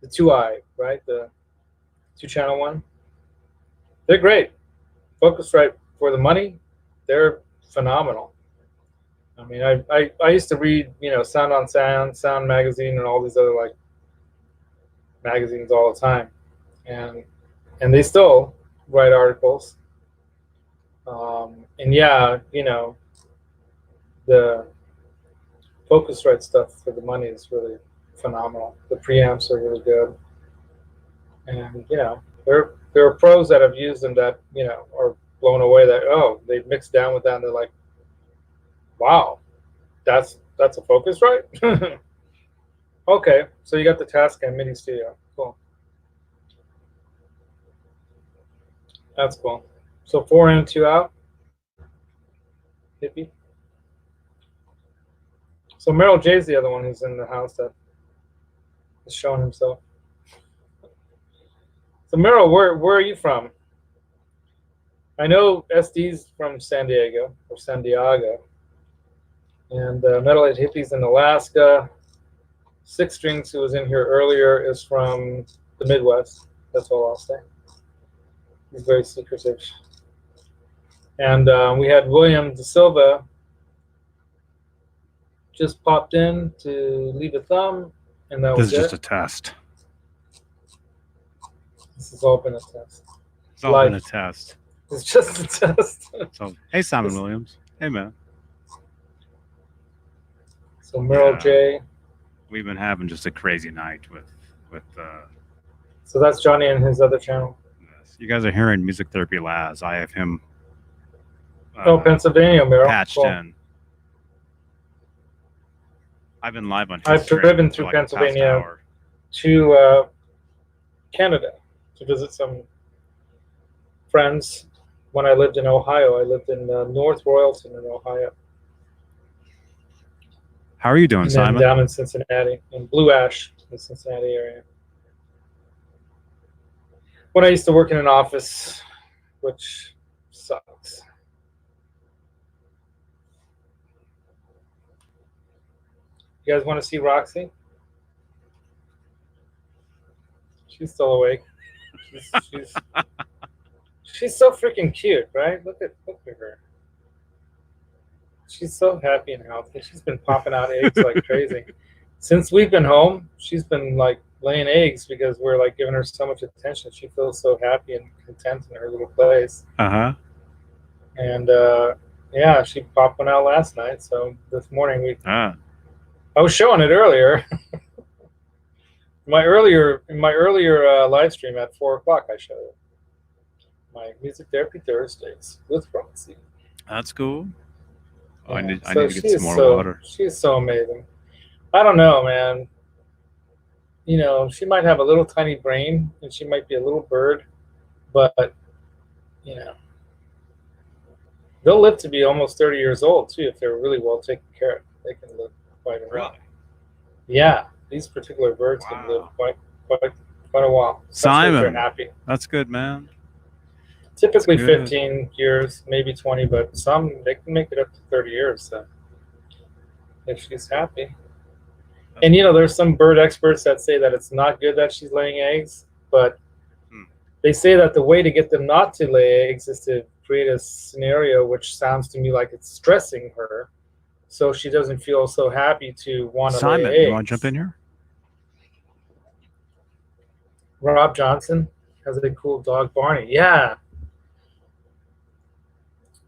the 2i, right? The 2-channel one. They're great. Focusrite for the money, they're phenomenal. I mean, I used to read, Sound on Sound, Sound Magazine, and all these other like magazines all the time, and they still write articles. And yeah, the Focusrite stuff for the money is really phenomenal. The preamps are really good, and there are pros that have used them that are blown away that they mixed down with that and they're like, wow, that's a Focusrite. Okay, so you got the Tascam MIDI Studio. Cool. That's cool. So 4 in, 2 out. Hippie. So Merrill J's the other one who's in the house that is showing himself. So Merrill, where are you from? I know SD's from San Diego or San Diego, and Metalhead Hippies in Alaska. Six Strings, who was in here earlier, is from the Midwest. That's all I'll say. He's very secretive. And we had William De Silva just popped in to leave a thumb, and that was it. This is just a test. This has all been a test. It's all been a test. It's just a test. So, hey, Simon Williams. Hey, man. So Merrill J. We've been having just a crazy night with. So that's Johnny and his other channel. Yes. You guys are hearing Music Therapy Laz. I have him. Pennsylvania, Merrill. Patched in. I've been live on. I've driven through Pennsylvania to Canada to visit some friends. When I lived in Ohio, I lived in North Royalton in Ohio. How are you doing, Simon? Down in Cincinnati, in Blue Ash, the Cincinnati area. When I used to work in an office, which sucks. You guys want to see Roxy? She's still awake. She's so freaking cute, right? Look at her. She's so happy and healthy. She's been popping out eggs like crazy. Since we've been home, she's been like laying eggs because we're like giving her so much attention. She feels so happy and content in her little place. And yeah, she popped one out last night. So this morning I was showing it earlier. In my earlier live stream at 4 o'clock, I showed it. My Music Therapy Thursdays with Roxy. That's cool. Yeah. I need to get some more water. She's so amazing. I don't know, man. She might have a little tiny brain and she might be a little bird, but they'll live to be almost 30 years old too if they're really well taken care of. They can live quite a while. Yeah, these particular birds can live quite a while. Simon, they're happy. That's good, man. Typically 15 years, maybe 20, but some they can make it up to 30 years. So if she's happy. And there's some bird experts that say that it's not good that she's laying eggs, but they say that the way to get them not to lay eggs is to create a scenario which sounds to me like it's stressing her, so she doesn't feel so happy to want to lay eggs. Simon, you want to jump in here? Rob Johnson has a cool dog, Barney. Yeah.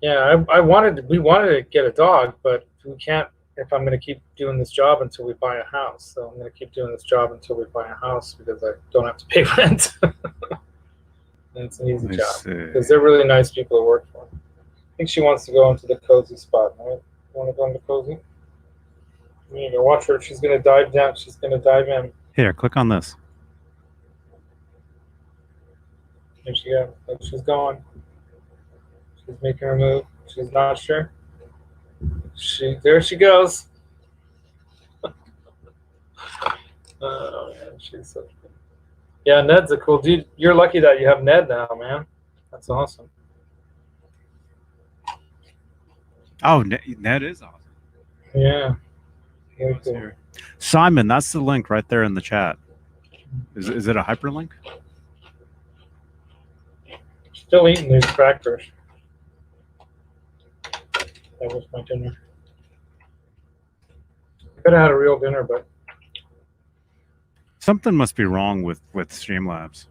Yeah, we wanted to get a dog, but we can't if I'm going to keep doing this job until we buy a house. So I'm going to keep doing this job until we buy a house because I don't have to pay rent. And it's an easy job because they're really nice people to work for. I think she wants to go into the cozy spot, right? You want to go into cozy? You need to watch her. She's going to dive down. She's going to dive in. Here, click on this. There she goes. She's going. She's making her move. She's not sure. There she goes. Oh man, she's so cool. Yeah, Ned's a cool dude. You're lucky that you have Ned now, man. That's awesome. Oh, Ned is awesome. Yeah. Cool. Simon, that's the link right there in the chat. Is it a hyperlink? Still eating these crackers. That was my dinner. Could have had a real dinner, but Something must be wrong with Streamlabs.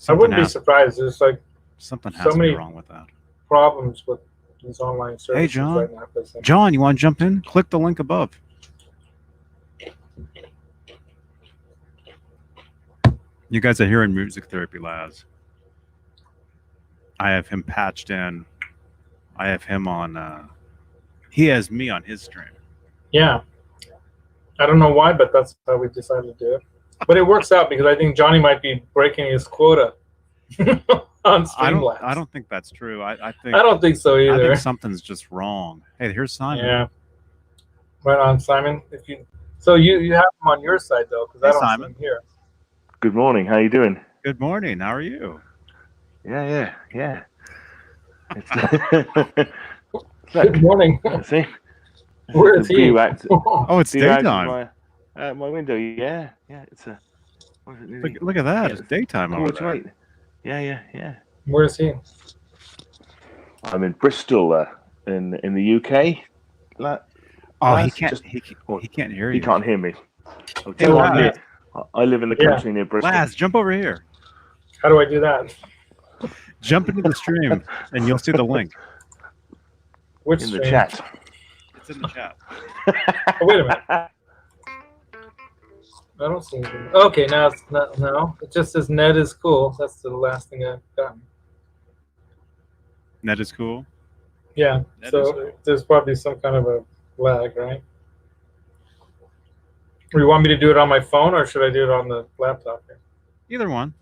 I wouldn't be surprised. There's like Something has so to many be wrong with that. problems with these online services Hey, John. right now. John, you want to jump in? Click the link above. You guys are hearing Music Therapy Labs. I have him patched in. I have him on. He has me on his stream. Yeah. I don't know why, but that's how we decided to do it. But it works out because I think Johnny might be breaking his quota on Streamlabs. I don't think that's true. I think I don't think so I either. think something's just wrong. Hey, here's Simon. Yeah. Right on, Simon. So you have him on your side though, because I don't Simon. see him here. Good morning. How you doing? Good morning. How are you? Yeah. Good morning. See? Where is The he? view out- Oh, it's view out of daytime. my window. Yeah. It's a. What is it, nearly- Look at that. Yeah. It's daytime over Quarter to there. 8. Yeah. Where is he? I'm in Bristol, in the UK. Oh, he Laz, can't. just- He can't hear you. He can't hear me. I'll Hey, tell you, Laz. I live in the Yeah. country near Bristol. Laz, jump over here. How do I do that? Jump into the stream, and you'll see the link. Which in the stream? chat. It's in the chat. Oh, wait a minute. I don't see anything. Okay, now it's not. No, it just says Ned is cool. That's the last thing I've gotten. That is cool. Yeah. That is So cool. there's probably some kind of a lag, right? Or you want me to do it on my phone, or should I do it on the laptop here? Either one.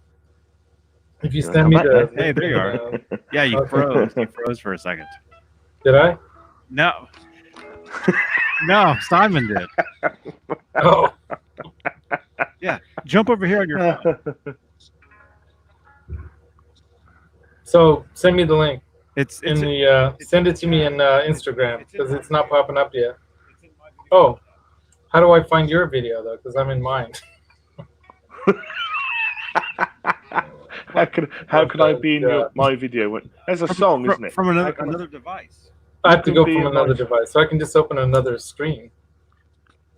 If you You wanna send me come the back? Hey, there you are. Yeah, you Okay. froze. You froze for a second. Did I? No. No, Simon did. Oh, Jump over here on your phone. so send me the link It's in the. Send it to me in Instagram because it's not popping up yet. Oh, how do I find your video though? Because I'm in mine. How can I be in my video? There's a song, isn't it? from How can I- another device. I have to You go can be from in another my- device, so I can just open another screen.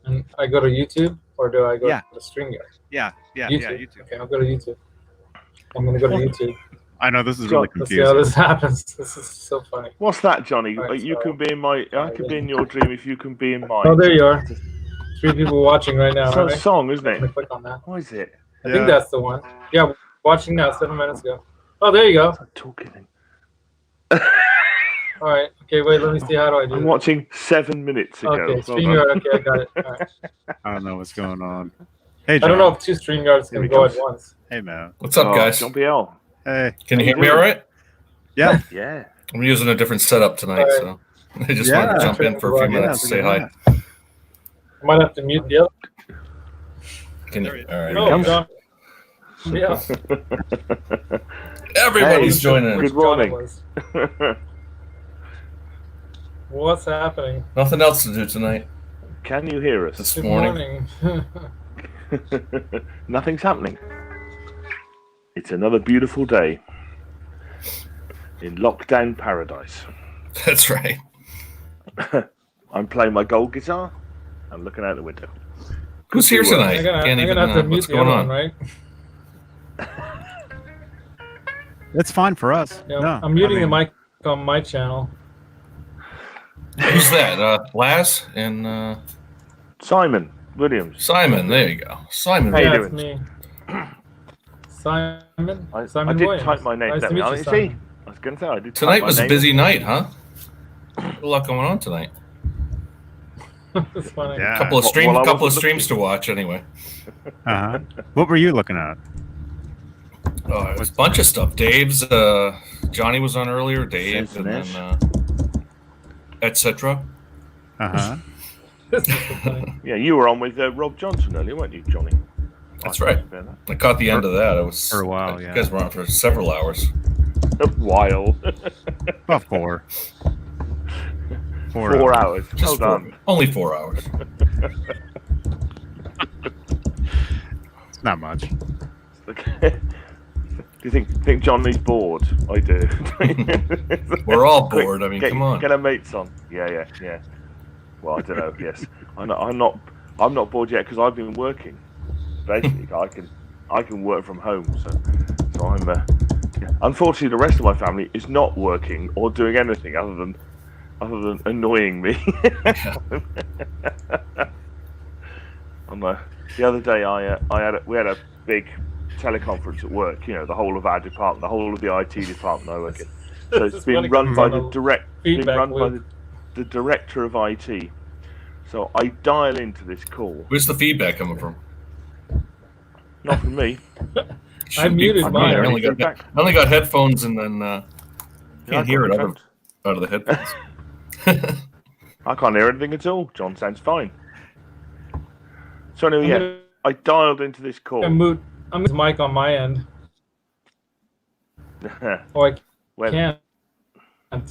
And I go to YouTube, or do I go Yeah. to StreamYard? Yeah, YouTube. YouTube. Okay, I'll go to YouTube. I'm gonna go to YouTube. I know this is really Let's see how confusing. this happens. This is so funny. What's that, Johnny? Right, You so- can be in my. I can be in your dream if you can be in mine. Oh, there you are. 3 people watching right now. It's a Right? song, isn't I'm gonna it? click on that. What is it? I think that's the one. Yeah, watching now, 7 minutes ago. Oh, there you go. I'm talking. All right. Okay, wait. Let me see. How do I do I'm this? watching 7 minutes ago. Okay, Hold on. StreamYard. Okay, I got it. All right. I don't know what's going on. Hey, I John. don't know if 2 StreamYards Here can he go at comes. once. Hey, man. What's up, guys? John BL. Hey. Can you How hear you me all doing? right? Yeah. Yeah. I'm using a different setup tonight, so I just wanted to Yeah. jump in for a few Yeah, minutes to say hi. I might have to mute the other. Can you? All right. Oh, comes. John. Yeah. Everybody's Hey, joining. good Which John it morning. was. What's happening? Nothing else to do tonight. Can you hear us? This Good morning. morning. Nothing's happening. It's another beautiful day in lockdown paradise. That's right. I'm playing my gold guitar. I'm looking out the window. Who's here Good work. tonight? I'm gonna, Can't I'm even gonna have to know mute what's the going other on. one, right? It's fine for us. Yeah, No, I'm muting I mean, the mic on my channel. Who's that? Laz and Simon Williams. Simon. There you go. Simon. How you Yeah, doing? it's me. Simon. I Simon did Williams. type my name Nice down. to meet Oh, you, you Simon. see? I was going to say I did. Tonight type my was a name. busy night, huh? A lot going on tonight. It's funny. Yeah. A couple of Well, streams, I couple of wasn't streams to watch anyway. Uh-huh. What were you looking at? Oh, it was a bunch of stuff. Dave's, Johnny was on earlier. Dave, and then etc. Uh-huh. This is so funny. Yeah, you were on with Rob Johnson earlier, weren't you, Johnny? That's right. I caught the end of that. It was For a while, You yeah. guys were on for several hours. A while. About 4. 4 hours. Just Hold on. only 4 hours. Not much. Do you think Johnny's bored? I do. We're all bored. I mean, Get, come on. Get our mates on. Yeah. Well, I don't know. Yes, I'm not bored yet because I've been working. Basically, I can work from home. So I'm. Unfortunately, the rest of my family is not working or doing anything other than annoying me. The other day, we had a big teleconference at work. You know, the whole of our department, the whole of the IT department I work in. So it's been run by the director of IT. So I dial into this call. Where's the feedback coming from? Not from me. I muted mine. I only got headphones, and then can't hear it out of the headphones. I can't hear anything at all. John sounds fine. So anyway, I dialed into this call. I'm mute mic on my end. Oh, I can't. Okay,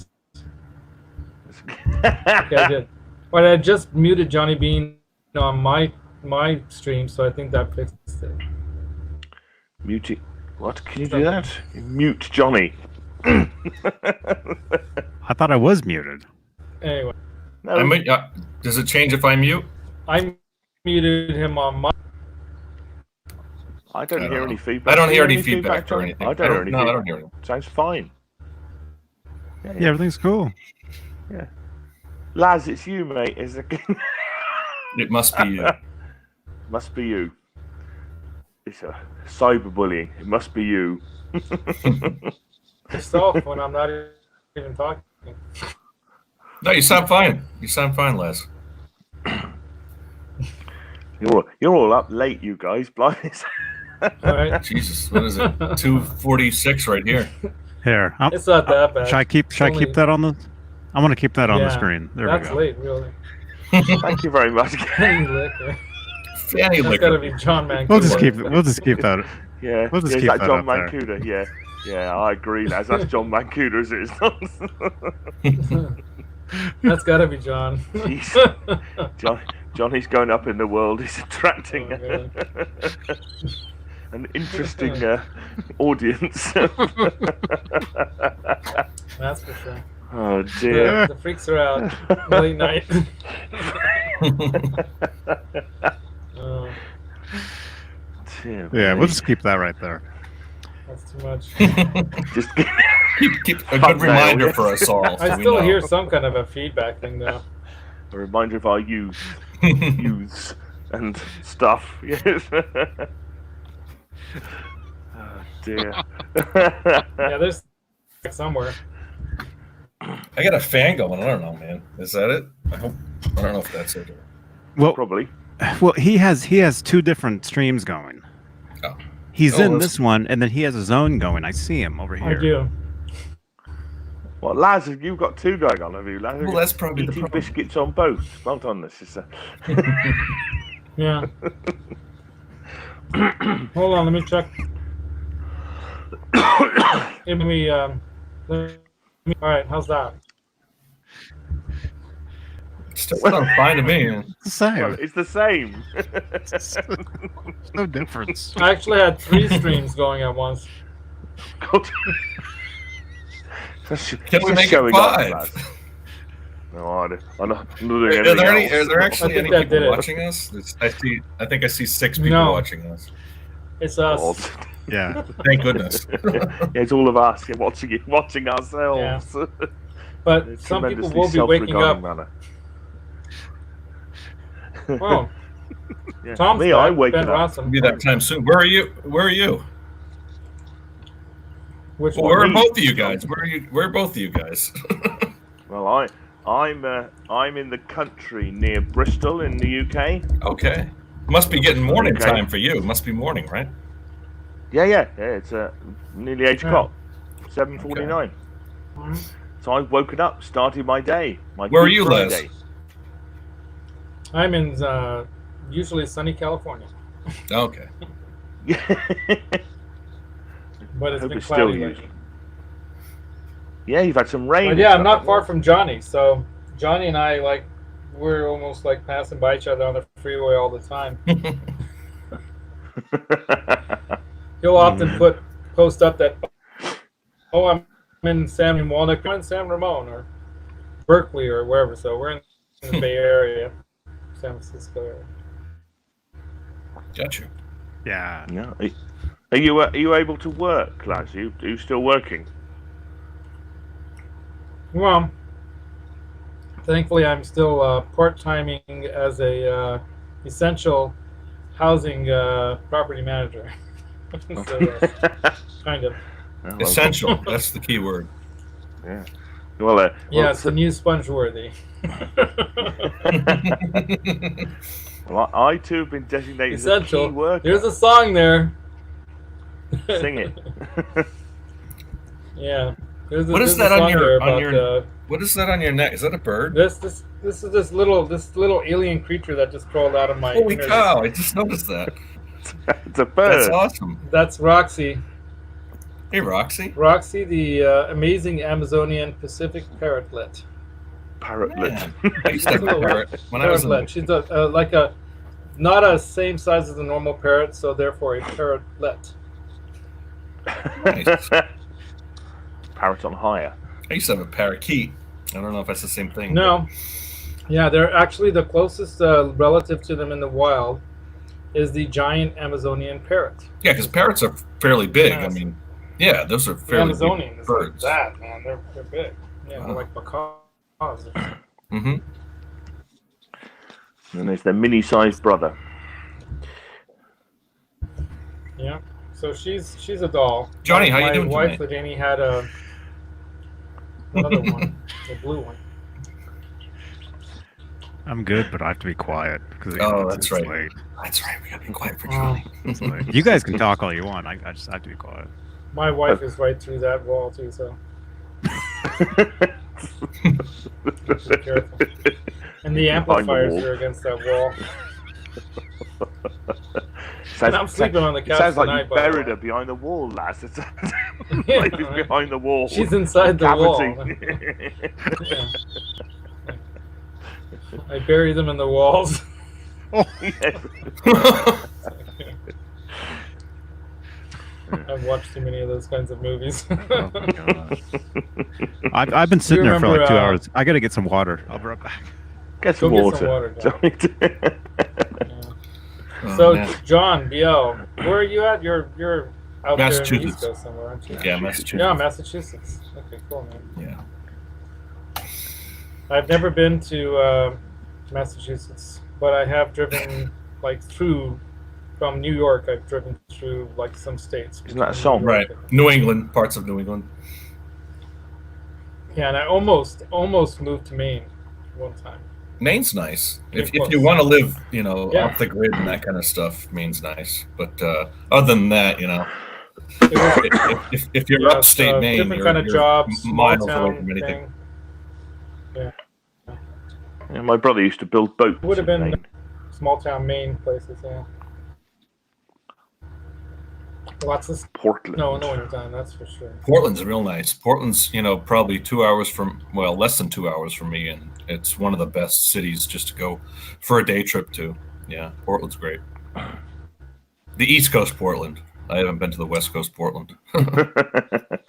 I did. But I just muted Johnny Beane on my stream, so I think that fixed it. Mute it. What? Can you do that? Mute Johnny. I thought I was muted. Anyway. No. Does it change if I mute? I muted him on my. I don't hear any feedback. I don't hear any feedback or anything. I don't hear any feedback. I don't hear it. Sounds fine. Yeah, everything's cool. Yeah. Laz, it's you, mate. It must be you. Must be you. It's a cyberbullying. It must be you. Yourself when I'm not even talking. No, you sound fine. You sound fine, Les. You're all up late, you guys. Blimey. All right. Jesus, what is it? 2:46 right here. Here, It's not that bad. should I keep that on the? I want to keep that on the Yeah, screen. There we That's go. late, really. Thank you very much. Fanny liquor. Fanny That's got to be liquor. John Mancuda. We'll just keep that. Yeah. We'll just Is keep that that John up there. Mancuda? Yeah, I agree, Laz. That's John Mancuda, is it? That's got to be John. Jeez. Johnny's going up in the world. He's attracting an interesting audience. That's for sure. Oh dear. The freaks are out late night. Dear Yeah, me. we'll just keep that right there. That's too much. Just keep a good reminder for us all. I so we still know. hear some kind of a feedback thing, though. a reminder of our youths and stuff. Yes. Oh dear. Yeah, there's somewhere. I got a fan going. I don't know, man. Is that it? I don't know if that's it. Well, Probably. he has two different streams going. Oh. He's Oh, in that's- this one, and then he has his own going. I see him over here. I do. Well, Laz, you've got two going on, have you, Laz? Well, that's probably the Eating problem. biscuits on both. Well done, this is. Yeah. Hold on, let me check. Let me, all right, how's that? Still sounds fine to me. It's the same. Well, it's the same. There's no difference. I actually had 3 streams going at once. God. Can we make it 5? No, I'm not doing Are anything there else. are there actually I any think that people did it. watching us? I think I see 6 people No. watching us. It's us. God. Yeah. Thank goodness. Yeah, it's all of us watching ourselves. But It's some people tremendously will be waking up. self-regarding manner. Oh, Yeah. Tom's Me, back, I'm waking Ben up. Rawson. Be that time soon. Where are you? Which Well, one? where are both of you guys? Where are both of you guys? Well, I'm in the country near Bristol in the UK. Okay. Must be getting morning Okay. time for you. It must be morning, right? Yeah. It's nearly 8 Yeah. o'clock, 7:49. Mhm. So I've woken up, started my day. Where are Good you, Les? Friday. I'm in usually sunny California, Okay. but it's Hope been it's still cloudy used. lately. Yeah, you've had some rain. But and yeah, I'm stuff, not far haven't from Johnny, so Johnny and I we're almost like passing by each other on the freeway all the time. He'll often post up that, oh, I'm in San Walnut, I'm in San Ramon or Berkeley or wherever. So we're in the Bay Area, San Francisco area. Gotcha. Yeah. Yeah. Are you able to work, lads? Are you still working? Well, thankfully, I'm still part-timing as a essential housing property manager. So, kind of. Oh, Essential. That's the key word. Yeah. Well, Yeah, it's the new sponge-worthy. well, I too have been designated as a Essential. key worker. There's a song there. Sing it. Yeah. There's What is there's that a on song your- there on about, your- What is that on your neck? Is that a bird? This is this little alien creature that just crawled out of my. Holy inner- cow! I just noticed that. It's a bird. That's awesome. That's Roxy. Hey, Roxy. Roxy, the amazing Amazonian Pacific parrotlet. Parrotlet. Yeah. I used to have a parrot when I was in Parrotlet. She's like a not a same size as a normal parrot, so therefore a parrotlet. Nice. Parrot on hire. I used to have a parakeet. I don't know if that's the same thing. No, yeah, they're actually the closest relative to them in the wild is the giant Amazonian parrot. Yeah, because parrots are fairly big. I Yes. mean, yeah, those are The fairly Amazonian big is like birds. that, man. They're big. Yeah, Wow. they're like macaws. Mm-hmm. And there's their mini-sized brother. Yeah. So she's a doll. Johnny, how you My doing wife, tonight? Jenny, had another one, the blue one. I'm good, but I have to be quiet because Oh, that's right. late. That's right. We gotta be quiet for Oh. Johnny. It's late. You guys can talk all you want. I just have to be quiet. My wife is right through that wall too, so be careful. And the amplifiers wall. are against that wall. Sounds, And I'm sleeping on the couch sounds like tonight, you by the buried way. her behind the wall, lass. It's Yeah, like she's right. behind the wall. She's inside the wall. Cavity. Yeah. I bury them in the walls. Yes. I've watched too many of those kinds of movies. Oh my God. I've been sitting there for like 2 remember, hours. I gotta get some water. I'll be right back. Get some Go water. get some water, John. Johnny. Oh, So, man. John, BL, where are you at? You're out there in the East Massachusetts. Coast somewhere, aren't you? Yeah, Massachusetts. Yeah, Massachusetts. Okay, cool, man. Yeah. I've never been to Massachusetts, but I have driven like through from New York. I've driven through like some states. Isn't that a between song? New York Right. New England, parts of New England. Yeah, and I almost moved to Maine one time. Maine's nice. Pretty If you close. want to live, you know, Yeah. off the grid and that kind of stuff, Maine's nice. But other than that, you know, It was if you're yeah, it's upstate a Maine, different you're, kind of you're jobs, small miles away town from anything. thing. Yeah, my brother used to build boats. Would have in been Maine. small town Maine places. Yeah, lots of Portland. no wintertime, that's for sure. Portland's real nice. Portland's, you know, probably 2 hours from, well, less than 2 hours from me, and it's one of the best cities just to go for a day trip to. Yeah, Portland's great. The East Coast Portland. I haven't been to the West Coast Portland. And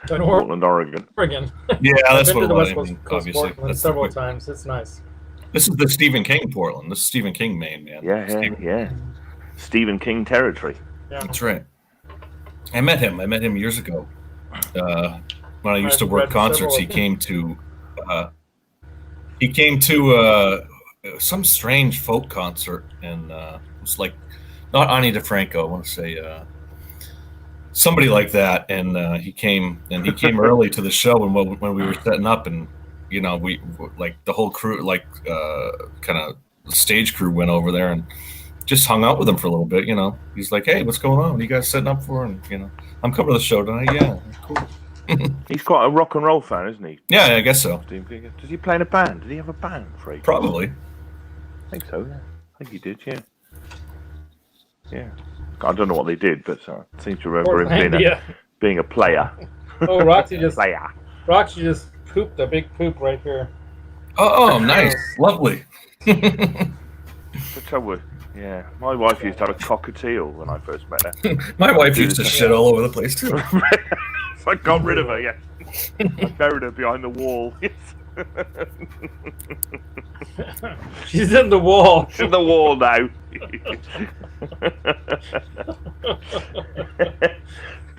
Portland, Oregon. Oregon. Yeah, I've that's been what to it the was. West I Coast, mean, Coast obviously, Portland that's the several quick- times. It's nice. This is the Stephen King Portland. This is Stephen King, Maine, man. Yeah, yeah, Stephen- yeah. Stephen King territory. Yeah. That's right. I met him years ago. When I used to I've work read concerts, several he of them. came to some strange folk concert, and it was like not Ani DeFranco. I want to say somebody like that, and he came early to the show, and when we were setting up, and you know, we like the whole crew, like kind of the stage crew, went over there and just hung out with him for a little bit. You know, he's like, "Hey, what's going on? What are you guys setting up for?" And you know, I'm coming to the show tonight. Yeah, cool. He's quite a rock and roll fan, isn't he? Yeah, I guess so. Stephen King. Does he play in a band? Did he have a band for ages? Probably. I think so, yeah. I think he did, yeah. Yeah. I don't know what they did, but I seem to remember him being a player. Oh, Roxy just Player. pooped a big poop right here. Oh, nice, lovely. The trouble with Yeah, my wife used to have a cockatiel when I first met her. My wife used to shit all over the place too. So I got rid of her. Yeah, I buried her behind the wall. Yes. She's in the wall. She's in the wall now.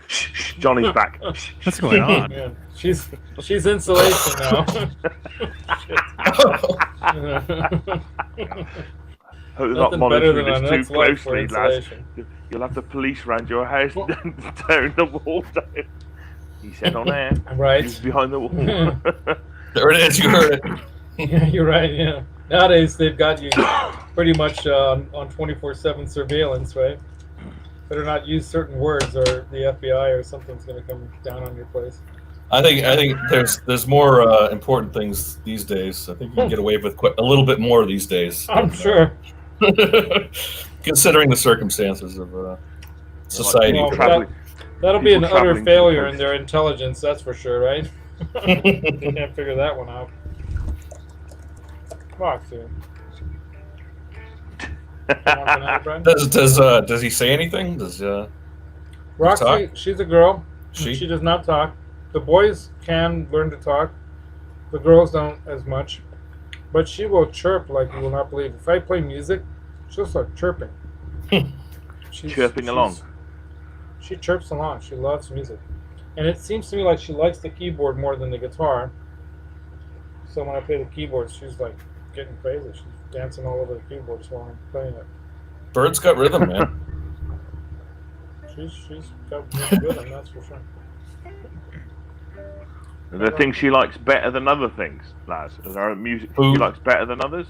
Shh, Johnny's back. What's going on? Yeah, she's insulation now. Hope they're not Nothing better monitoring than us an too ex-wife for closely, lads. insulation. You'll have the police round your house tearing the wall down. He said on air. Right. He's behind the wall. There it is. You heard it. Yeah, you're right. Yeah. Nowadays they've got you pretty much on 24/7 surveillance, right? Better not use certain words, or the FBI or something's going to come down on your place. I think there's more important things these days. I think you can get away with a little bit more these days. I'm sure. Considering the circumstances of society. Well, traveling- that'll be an people utter traveling to the failure in coast. their intelligence, that's for sure, right? They can't figure that one out. Roxy. Does he say anything? Roxy, talk? she's a girl. She does not talk. The boys can learn to talk. The girls don't as much. But she will chirp like you will not believe. If I play music, she'll start chirping. Chirping along. She chirps along. She loves music. And it seems to me like she likes the keyboard more than the guitar. So when I play the keyboard, she's like getting crazy. She's dancing all over the keyboards while I'm playing it. Bird's got rhythm, man. She's got rhythm, that's for sure. Are there things she likes better than other things, lads? Is there music she likes better than others?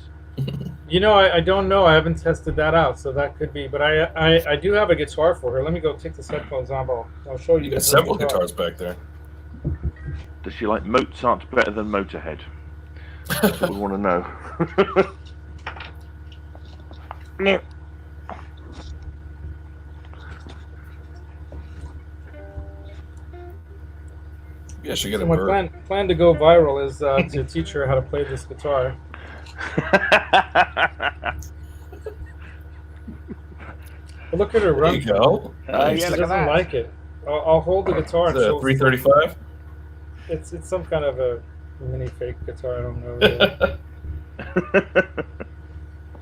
You know, I don't know. I haven't tested that out, so that could be. But I do have a guitar for her. Let me go take this headphones on. I'll show you. You got several guitars back there. Does she like Mozart better than Motorhead? That's what we want to know. No. Yeah, she got So a my bird. plan to go viral is to teach her how to play this guitar. But look at her There run. you go. Yeah, She look at doesn't that. like it. I'll hold the guitar. And Is it a she'll- 335? It's some kind of a mini fake guitar. I don't know. Really.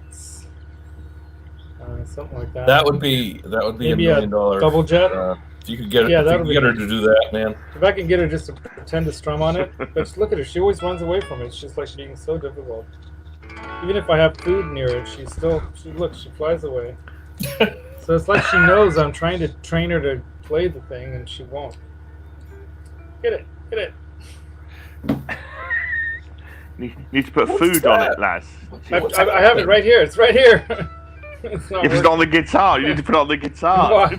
It's, something like that. That would be Maybe $1 million. double jet. If you could get it, Yeah, if you that'll could be get her good. to do that, man. If I can get her just to pretend to strum on it, but just look at her. She always runs away from it. It's just like being so difficult. Even if I have food near it, she flies away. So it's like she knows I'm trying to train her to play the thing, and she won't. Get it. Need to put What's food that? on it, lads. I have it right here. It's right here. It's not If it's not on the guitar, you need to put it on the guitar. What?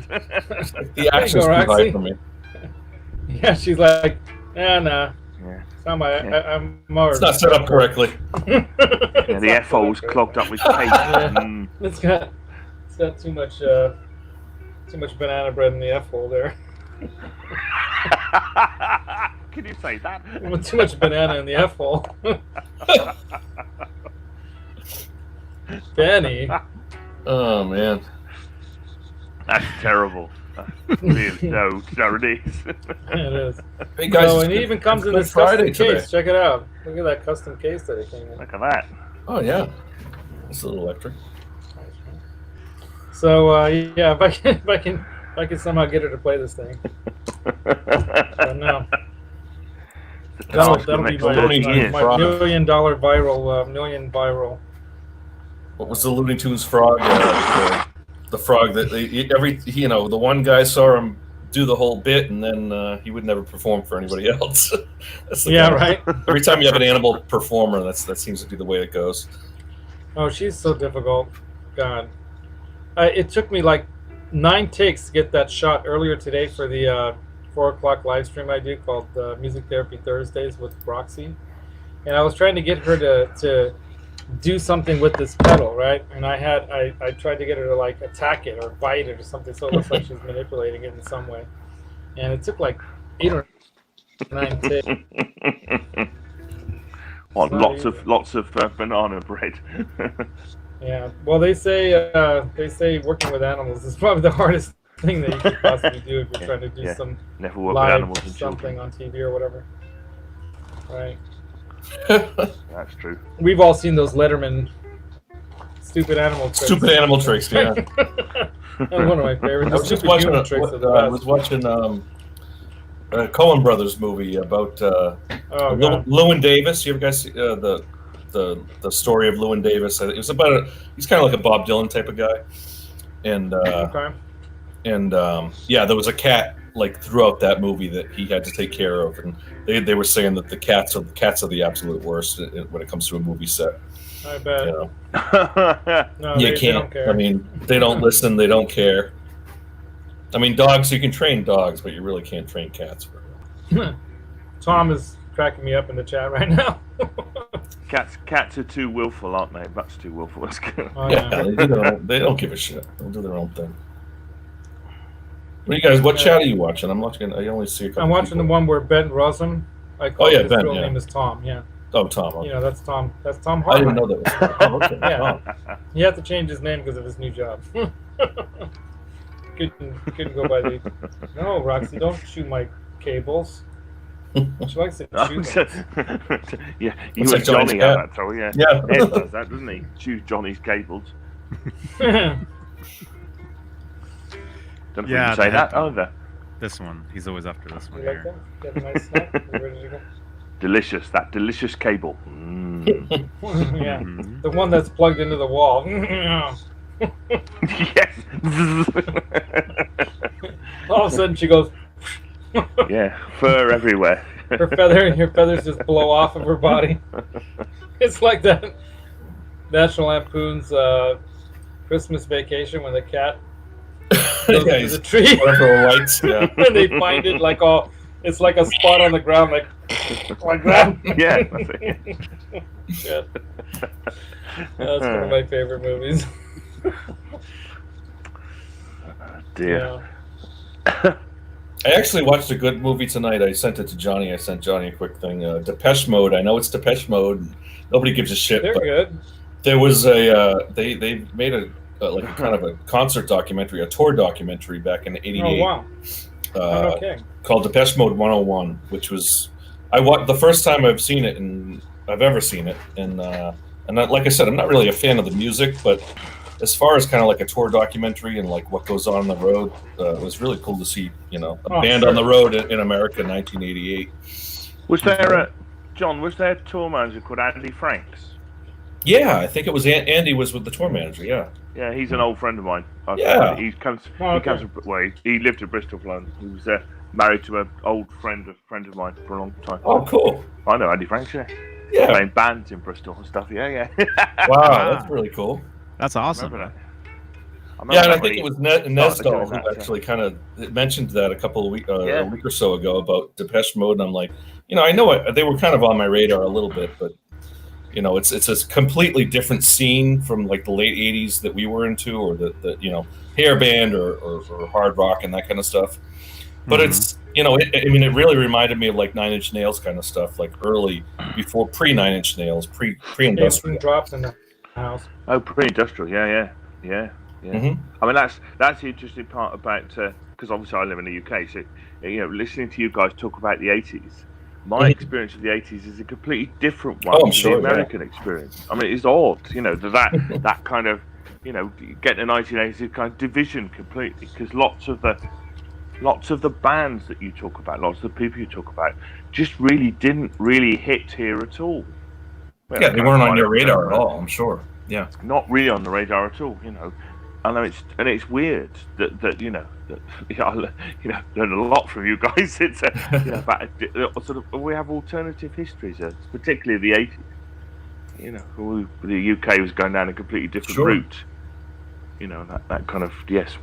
The action's go, too high Roxy. for me. Yeah, she's like, nah. Yeah. It's not I'm more. It's not set up correctly. Yeah, the F-hole's clogged up with cake. Mm. It's got too much banana bread in the F-hole there. Can you say that? Too much banana in the F-hole. Benny. Oh man. That's terrible. That's really, no, it is. It is. Hey guys, So, it's and it Good- even comes it's in Good this custom Friday today. case. Check it out. Look at that custom case that it came in. Look at that. Oh yeah, it's a little electric. So yeah, if I can somehow get her to play this thing. But no. That'll be my Frog. $1 million viral. What was the Looney Tunes frog? The frog that the one guy saw him do the whole bit, and then he would never perform for anybody else. That's the Yeah, guy. right. Every time you have an animal performer, that seems to be the way it goes. Oh, she's so difficult. God. It took me like 9 takes to get that shot earlier today for the 4 o'clock live stream I do called Music Therapy Thursdays with Roxy. And I was trying to get her to do something with this pedal, right? And I tried to get her to like attack it or bite it or something, so it looks like she's manipulating it in some way. And it took like 8 or 9 takes. What, lots of banana bread. Yeah. Well, they say working with animals is probably the hardest thing that you could possibly do if you're trying to do some Never work with live animals and something children. on TV or whatever. Right. That's true. We've all seen those Letterman stupid animal tricks. Stupid animal tricks, yeah. That was one of my favorites. I was just Stupid watching human tricks are the I best. was watching a Coen Brothers movie about Oh, God. Llewyn Davis. You ever guys see the story of Llewyn Davis? It was about he's kind of like a Bob Dylan type of guy, and Okay. yeah, there was a cat like throughout that movie that he had to take care of, and they were saying that the cats are the absolute worst when it comes to a movie set. I bet. You know? No, You they can't. don't care. I mean, they don't listen. They don't care. I mean, dogs. You can train dogs, but you really can't train cats. Tom is cracking me up in the chat right now. Cats are too willful, aren't they? Much too willful. Oh, Yeah, they don't give a shit. They'll do their own thing. What you guys? What chat are you watching? I'm watching. I only see a couple. I'm watching the one where Ben Rossum. I call his Ben, real yeah. name is Tom. Yeah. Oh, Tom. Okay. You know, that's Tom. That's Tom I didn't Hartman. know that. Was, oh, okay. Yeah. Oh. He had to change his name because of his new job. couldn't go by the. No, Roxy, don't chew my cables. She likes to chew them. Yeah, you Looks and like Johnny's Johnny cat. have that trouble, yeah. Yeah. Ed does that, doesn't he? Chews Johnny's cables. Don't Yeah, you say they that have- either. This one. He's always after this one You like here. that? Got a nice snack? You ready to go? Delicious, that delicious cable. Mm. Yeah. Mhm. The one that's plugged into the wall. Yes. All of a sudden she goes, Yeah, fur everywhere. her feathers just blow off of her body. It's like that National Lampoon's Christmas Vacation when the cat goes Yeah, into he's the tree Peripheral lights. Yeah. and they find it like it's like a spot on the ground like that. Yeah, that's it. Yeah. That's one of my favorite movies. Dear. Yeah. I actually watched a good movie tonight. I sent it to Johnny. I sent Johnny a quick thing. Depeche Mode. I know it's Depeche Mode. Nobody gives a shit. They're but good. there was a they made a like kind of a concert documentary, a tour documentary back in '88. Oh wow. Okay. Called Depeche Mode 101, which was the first time I've seen it and I've ever seen it, and like I said, I'm not really a fan of the music, but as far as kind of like a tour documentary and like what goes on the road, it was really cool to see, a band sure. on the road in America in 1988. Was there John? Was there a tour manager called Andy Franks? Yeah, I think it was Andy was with the tour manager. Yeah. Yeah, he's an old friend of mine. Yeah. He comes. Oh, He okay. comes. Well, he lived in Bristol for long. He was married to an old friend of mine for a long time. Oh, cool. I know Andy Franks. Yeah. Yeah. Playing bands in Bristol and stuff. Yeah. Wow, that's really cool. That's awesome. Remember that? Yeah, and I that think when it was started Nesdahl doing who that, yeah. actually kind of mentioned that a week or so ago about Depeche Mode, and I'm like, I know they were kind of on my radar a little bit, but it's a completely different scene from like the late '80s that we were into, or the hair band or hard rock and that kind of stuff. But it's it really reminded me of like Nine Inch Nails kind of stuff, like early before pre Nine Inch Nails, pre-industrial. Drops in the house. Oh, pre-industrial. Yeah. Mhm. I mean, that's the interesting part about because obviously I live in the UK, so listening to you guys talk about the '80s. My experience of the '80s is a completely different one I'm to sure, the American experience. I mean, it's odd, that kind of, get the 1980s kind of division completely, because lots of the bands that you talk about, lots of the people you talk about, just really didn't really hit here at all. Well, Yeah, they weren't on your radar at all, I'm sure. Yeah. Not really on the radar at all, I know it's weird that I learn a lot from you guys. It's about sort of we have alternative histories, particularly the '80s. The UK was going down a completely different route. That kind of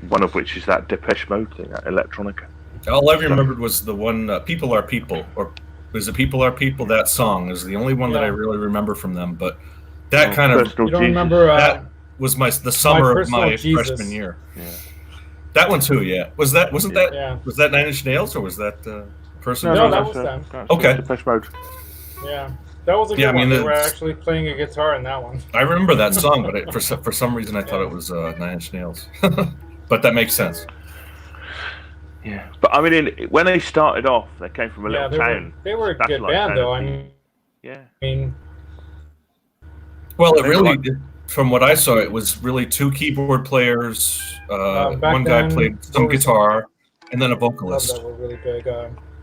one of which is that Depeche Mode thing, that electronica. All I remembered was the one "People Are People," or is it "People Are People"? That song is the only one that I really remember from them. But that kind of Personal You don't Jesus. remember? that was the summer of my Personal Jesus. freshman year. Yeah. That one too, yeah. Was that Yeah. was that Nine Inch Nails or was that person? No, that's that was them. that's Okay. Depeche Mode. Yeah. That was a good Yeah, I mean, one. They were it's- actually playing a guitar in that one. I remember that song, but for some reason I thought it was Nine Inch Nails. But that makes sense. Yeah, but I mean, when they started off, they came from a Yeah, little town. they were a That's good like band, kind though. of I the- Yeah. mean, Well, it They were really, like- from what I saw, it was really two keyboard players. Back One guy then, played some there was- guitar, and then a clubs vocalist. that were really big.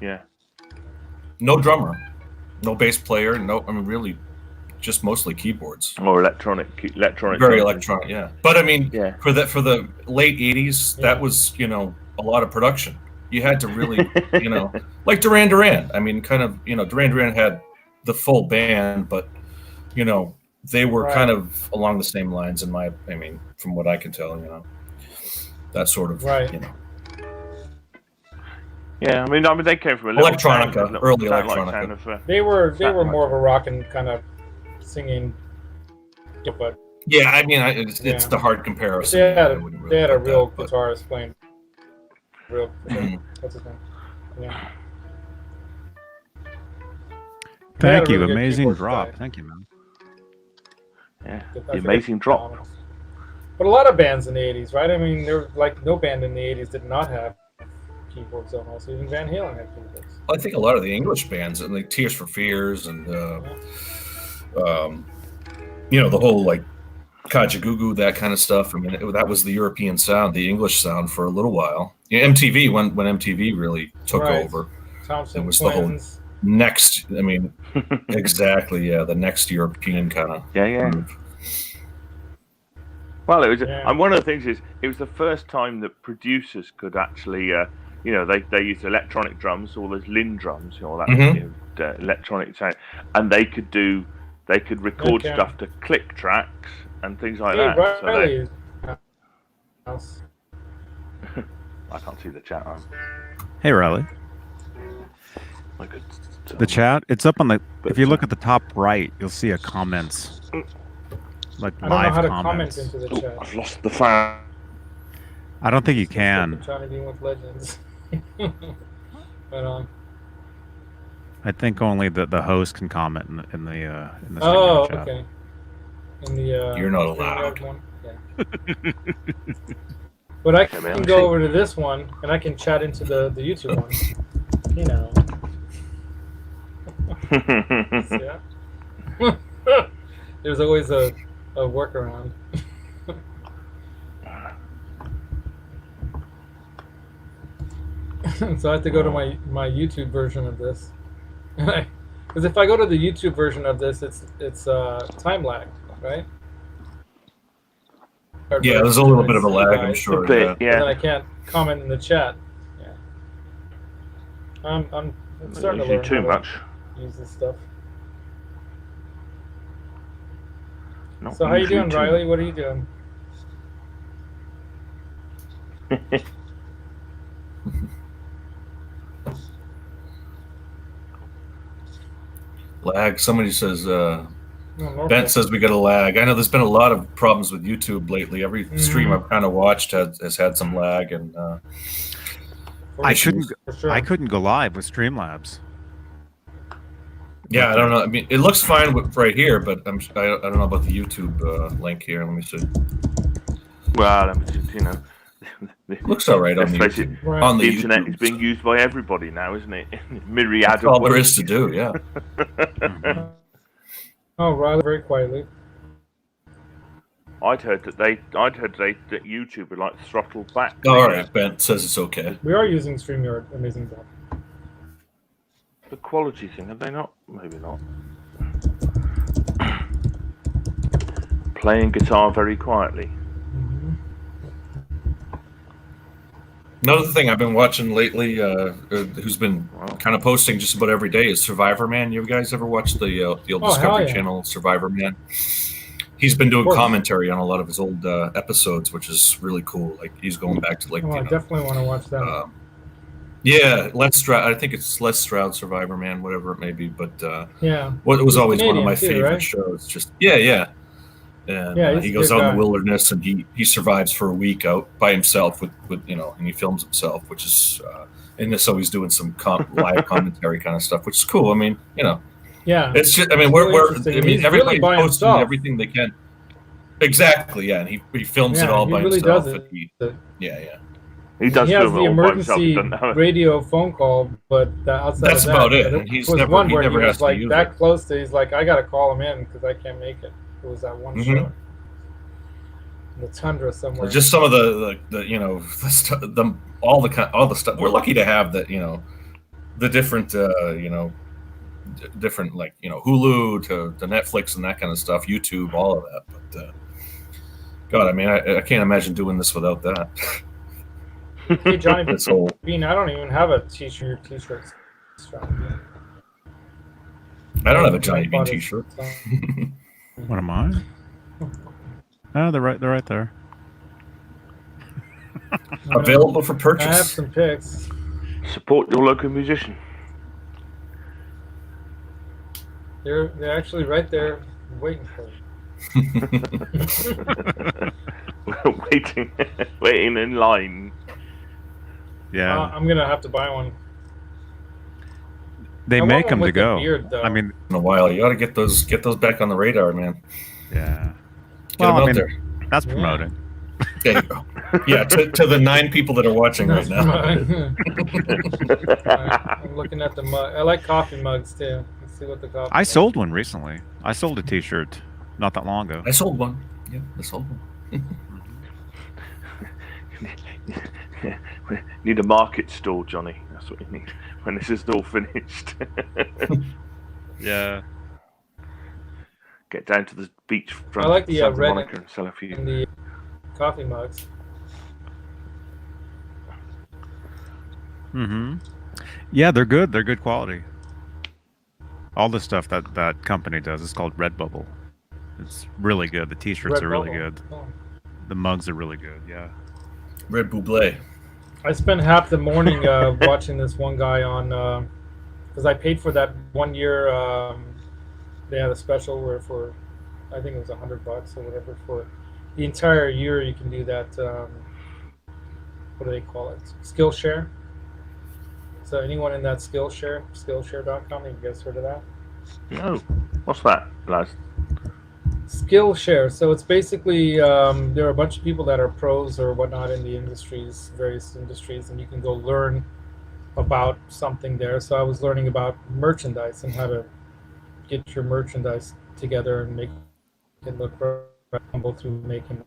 Yeah. No drummer, no bass player. No, I mean, really, just mostly keyboards. Or electronic. Very drums. electronic, yeah. But I mean, Yeah. for the late '80s, Yeah. that was a lot of production. You had to really like Duran Duran. I mean, kind of Duran Duran had the full band, but they were Right. kind of along the same lines from what I can tell, that sort of Right. Yeah, I mean, they came from a little Electronica, town, a little early town like electronica. town of, They were Something more like of a rock and kind of singing, but Yeah, I mean, it's Yeah. the hard comparison. they had I a, wouldn't really they had a put that, real but- guitarist playing. Real. Mhm. What's his name? Yeah. They had Thank a you. really good Amazing keyboard drop. guy. Thank you, man. yeah, I the forget amazing the drop. names. But a lot of bands in the '80s, right? I mean, there was like no band in the '80s did not have keyboards almost. Even Van Halen had keyboards. I think a lot of the English bands, and like Tears for Fears, and the whole like Kajagoogoo, that kind of stuff. I mean, that was the European sound, the English sound for a little while. Yeah, MTV, when MTV really took Right. over, Thompson It was the whole- Twins. next. I mean, exactly, yeah, the next European kind of. Yeah. Well, it was. Yeah. And one of the things is, it was the first time that producers could actually, they used electronic drums, all those Linn drums, all that Mhm. electronic sound, and they could record Okay. stuff to click tracks and things like Hey, that. So Riley. House. I can't see the chat. Hey, Riley. I could. The chat, it's up on the. If you look at the top right, you'll see a comments. Like I don't know live how to comments. comment into the chat. I've lost the fan. I don't think you I'm can. trying to deal with legends. But I think only the host can comment in the oh, chat. okay. In the You're not StreamYard allowed. one, yeah. But I Okay, man, can let's go see. over to this one and I can chat into the YouTube one. You know. Yeah. There's always a workaround. So I have to go to my YouTube version of this. Because if I go to the YouTube version of this, it's time lag, right? Yeah, there's a little bit of a It's lag, I'm guys. sure. A bit, Yeah. And yeah. then I can't comment in the chat. Yeah. I'm starting to Usually learn too how much. to use this stuff. Not So how you usually doing, too Riley? What are you doing? Lag. Somebody says. Oh, Norfolk. Bent says we got a lag. I know there's been a lot of problems with YouTube lately. Every stream I've kind of watched has had some lag, and I couldn't. For sure. I couldn't go live with Streamlabs. yeah, I don't know. I mean, it looks fine right here, but I don't know about the YouTube link here. Let me see. Well, Looks all right on the let's face it, YouTube. Right. On the the internet YouTube. is being used by everybody now, isn't it? Myriad That's of all there ways. is to do. Yeah. Oh, Riley, very quietly. I'd heard that YouTube would like throttled back. All right. Bent says it's okay. We are using StreamYard. Amazing job. The quality thing, are they not? Maybe not. Playing guitar very quietly. Mhm. Another thing I've been watching lately, who's been kind of posting just about every day, is Survivor Man. You guys ever watched the old Oh, Discovery hell yeah. Channel Survivor Man? He's been doing course. commentary on a lot of his old episodes, which is really cool. Like he's going back to like Oh, I definitely want to watch that. yeah, Les Stroud. I think it's Les Stroud Survivor Man, whatever it may be. But Yeah. what was He's always one of my Canadian too, favorite right? shows. Just yeah. And Yeah, he's he a goes good out in guy. the wilderness and he survives for a week out by himself with and he films himself, which is and so he's doing some live commentary kind of stuff, which is cool. I mean, Yeah, It's just, I mean, it's we're, really we're interesting. I And mean, he's everybody's really by posting himself. everything they can. Exactly, yeah, and he films it Yeah, all he by really himself. does And it. yeah. He does He has film it the all by himself. He emergency doesn't have radio phone call, but outside That's of that, about it. but And it was one he where he never has was to like use that it. close to. He's like, I gotta call him in because I can't make it. It was that one Mhm. show in the tundra somewhere. Just some of the all the stuff. We're lucky to have that, the different different, like, Hulu to Netflix and that kind of stuff, YouTube, all of that. But God, I mean, I can't imagine doing this without that. Hey Johnny This whole Beane, I don't even have a t-shirt. Strap. I don't have a Mike Johnny Bean bought his T-shirt. own. What am I? Oh, they're right there. Available for I have purchase. some pics. Support your local musician. They're actually right there waiting for you. waiting in line. Yeah, I'm gonna have to buy one. they I want make one them to with the go. beard, though. I mean, In a while, you got to get those back on the radar, man. yeah. Get them out there. That's Yeah. promoting. There you go. Yeah, to the 9 people that are watching right That's now. mine. I'm looking at the mug. I like coffee mugs too. Let's see what the coffee. I mug- sold one recently. I sold a T-shirt not that long ago. I sold one. Yeah, I sold one. We need a market stall, Johnny. That's what you need when this is all finished. Yeah. Get down to the beach from I like the Santa red Monica and sell a few. and the coffee mugs. Mm-hmm. Yeah, they're good. They're good quality. All the stuff that company does is called Redbubble. It's really good. The T-shirts Red are really Bubble. good. Oh. The mugs are really good. Yeah. Red Buble. I spent half the morning watching this one guy on because I paid for that 1 year. They had a special where for I think it was $100 or whatever for the entire year. You can do that. What do they call it? Skillshare. So anyone in that Skillshare.com, have you guys heard of that? No, what's that, lads? Skillshare. So it's basically there are a bunch of people that are pros or whatnot in the industries, various industries, and you can go learn about something there. So I was learning about merchandise and how to get your merchandise together and make it look humble through making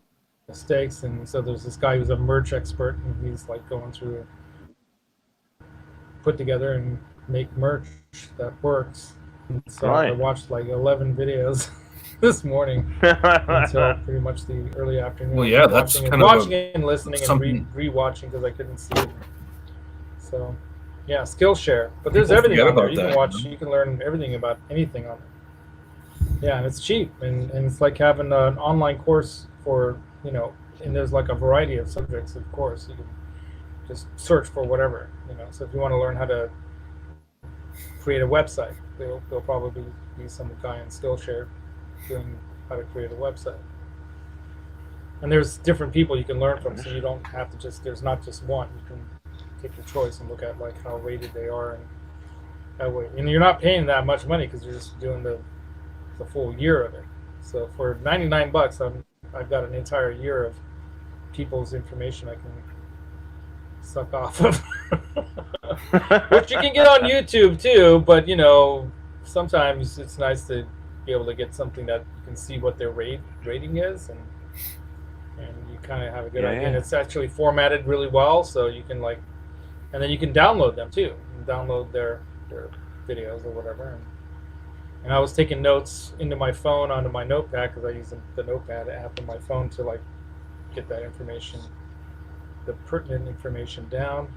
mistakes. And so there's this guy who's a merch expert, and he's like going through, put together and make merch that works. And so I Right. watched like 11 videos this morning until pretty much the early afternoon. Well, yeah, that's watching kind of watching it and listening and something- re-watching because I couldn't see it. So, yeah, Skillshare. But there's People everything forget on there. about You can that, watch. you know? You can learn everything about anything on it. Yeah, and it's cheap, and it's like having an online course for and there's like a variety of subjects. Of course, you can just search for whatever. So if you want to learn how to create a website, there'll probably be some guy on Skillshare doing how to create a website. And there's different people you can learn from, so you don't have to there's not just one. You can take your choice and look at like how rated they are and that way. And you're not paying that much money because you're just doing the full year of it. So for $99, I've got an entire year of people's information I can suck off of. Which you can get on YouTube too, but sometimes it's nice to be able to get something that you can see what their rating is, and you kind of have a good idea. Yeah. And it's actually formatted really well, so you can and then you can download them too. You can download their videos or whatever. And I was taking notes into my phone onto my notepad because I use the notepad app on my phone to get that information, the pertinent information down.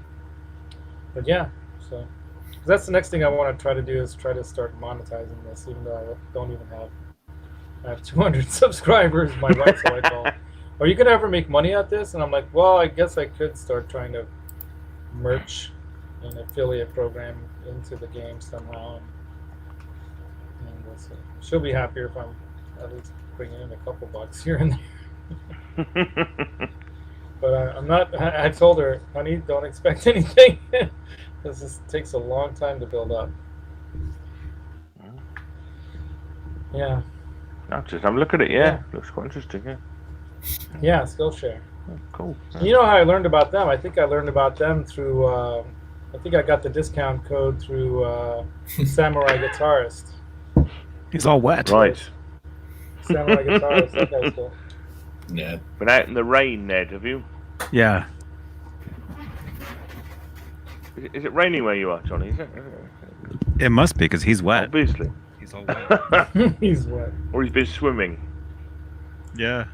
But yeah, so 'cause that's the next thing I want to try to do is try to start monetizing this, even though I don't even I have 200 subscribers. My wife's like, "Well, are you gonna ever make money at this?" And I'm like, "Well, I guess I could start trying to merch an affiliate program into the game somehow." And we'll see. She'll be happier if I'm at least bringing in a couple bucks here and there. But I'm not. I told her, honey, don't expect anything. Because this takes a long time to build up. Yeah. I'll just have a look at it. Yeah, Yeah. looks quite interesting. Yeah, Yeah, Skillshare. cool. You know how I learned about them? I think I learned about them through. I think I got the discount code through Samurai Guitarist. He's all wet. Right. Samurai Guitarist. That guy's cool. Yeah. Been out in the rain, Ned? Have you? Yeah. Is it raining where you are, Johnny? Is it? It must be because he's wet. Obviously. He's all wet. He's wet. Or he's been swimming Yeah.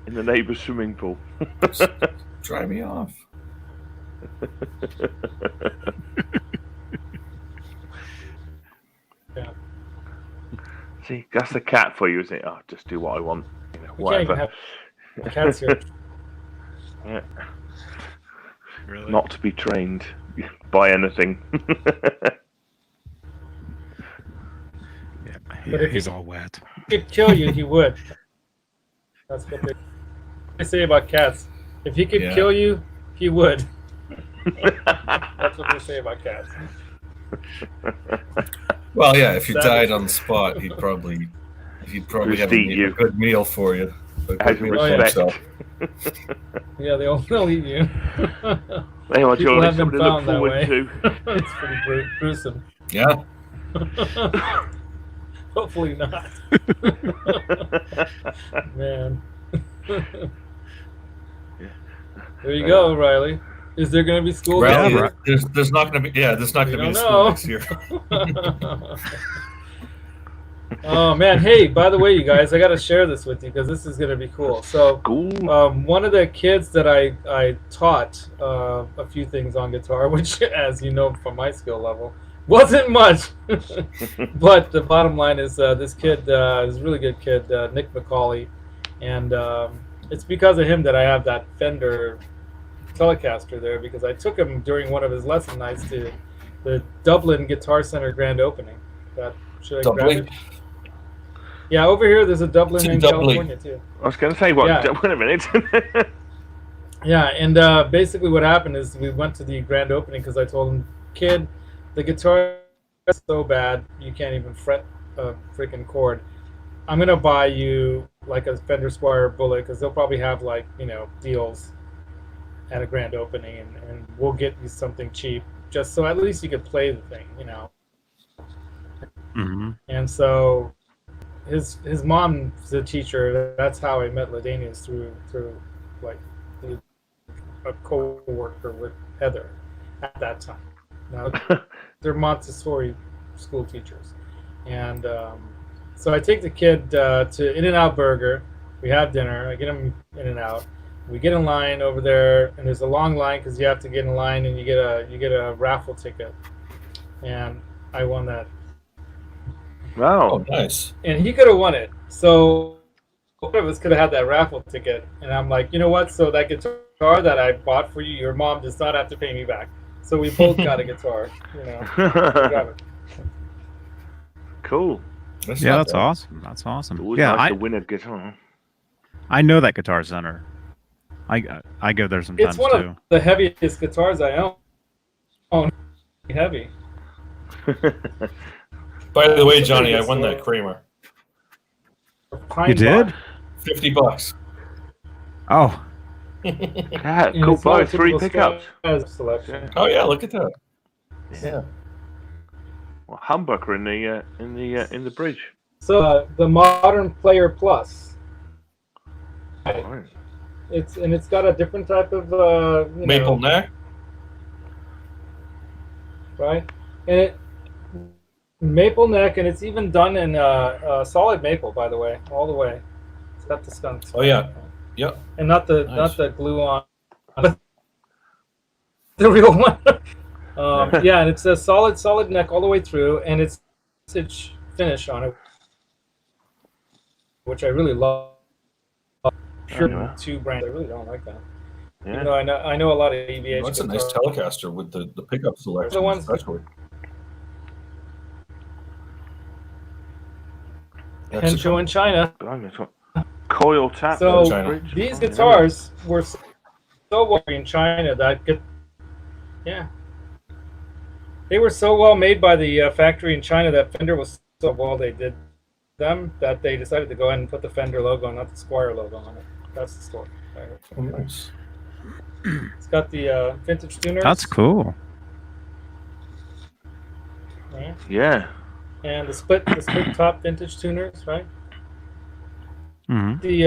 in the neighbour's swimming pool. Dry me off. Yeah. See, that's the cat for you, isn't it? Oh, just do what I want. You know, We can't even whatever. have cats here. Yeah. Really? Not to be trained by anything. Yeah, But if he's he- all wet. If he could kill you, he would. That's what they say about cats. If he could Yeah. kill you, he would. That's what they say about cats. Well, yeah, if you That died is- on the spot, he'd probably Just have eat a you. good meal for you. A Out good of meal for respect. himself. Yeah, they'll eat you. They are, People Johnny, have been something to look found that forward way. to. It's pretty gruesome. Yeah. Hopefully not. Man. There you go, Riley. Is there going to be school Rally, this year? there's not going to be. Yeah, there's not We going to be a don't school know. next year. Oh man! Hey, by the way, you guys, I got to share this with you because this is going to be cool. So, Cool. one of the kids that I taught a few things on guitar, which, as you know from my skill level, wasn't much. But the bottom line is this kid is a really good kid, Nick McCauley, and it's because of him that I have that Fender Telecaster there, because I took him during one of his lesson nights to the Dublin Guitar Center grand opening. Should I grab Dublin? it? Yeah, over here there's a Dublin It's in in Dublin. California too. I was going to say, what? Yeah. Wait a minute. Yeah, and basically what happened is we went to the grand opening because I told him, kid, the guitar is so bad you can't even fret a freaking chord. I'm gonna buy you like a Fender Squire Bullet because they'll probably have like deals at a grand opening, and we'll get you something cheap just so at least you could play the thing, Mm-hmm. And so his mom's a teacher. That's how I met Ladanius through like a co-worker with Heather at that time. Now they're Montessori school teachers, and so I take the kid to In-N-Out Burger. We have dinner. I get him In-N-Out. We get in line over there, and there's a long line because you have to get in line, and you get a raffle ticket, and I won that. Oh, Wow. nice. And he could have won it. So one of us could have had that raffle ticket. And I'm like, you know what? So that guitar that I bought for you, your mom does not have to pay me back. So we both got a guitar. Grab it. Cool. That's Yeah, not that's bad. awesome. That's awesome. Always Yeah, nice I, to win a guitar. I know that Guitar Center. I go there sometimes It's one too. of the heaviest guitars I own. Heavy. By the way, Johnny, I won that Kramer. Pine You did? bark. $50. Oh, Yeah, And cool. it's not Buy a 3 typical pickups. Strat selection. Oh yeah, look at that. Yeah. Well, humbucker in the bridge. So the Modern Player Plus. Right. It's got a different type of Maple neck. right? And it maple neck, and it's even done in solid maple, by the way, all the way. It's got the stunts. Oh yeah. Yep. And not the Nice. glue on, but the real one. Yeah, and it's a solid neck all the way through, and it's stitch finish on it, which I really love. Pure yeah. 2 brand. I really don't like that. Yeah. Even though I know a lot of EVH. That's a nice guitars. Telecaster with the pickup selection, The ones- especially. That's Henshu in China. Blimey, it's got coil tap. So China. bridge. these Oh, yeah. guitars were so well in China that they were so well made by the factory in China that Fender was so well they did them that they decided to go ahead and put the Fender logo, not the Squire logo on it. That's the story. Oh, nice. It's got the vintage tuners. That's cool. Right? Yeah. And the split top vintage tuners, right? Hmm. The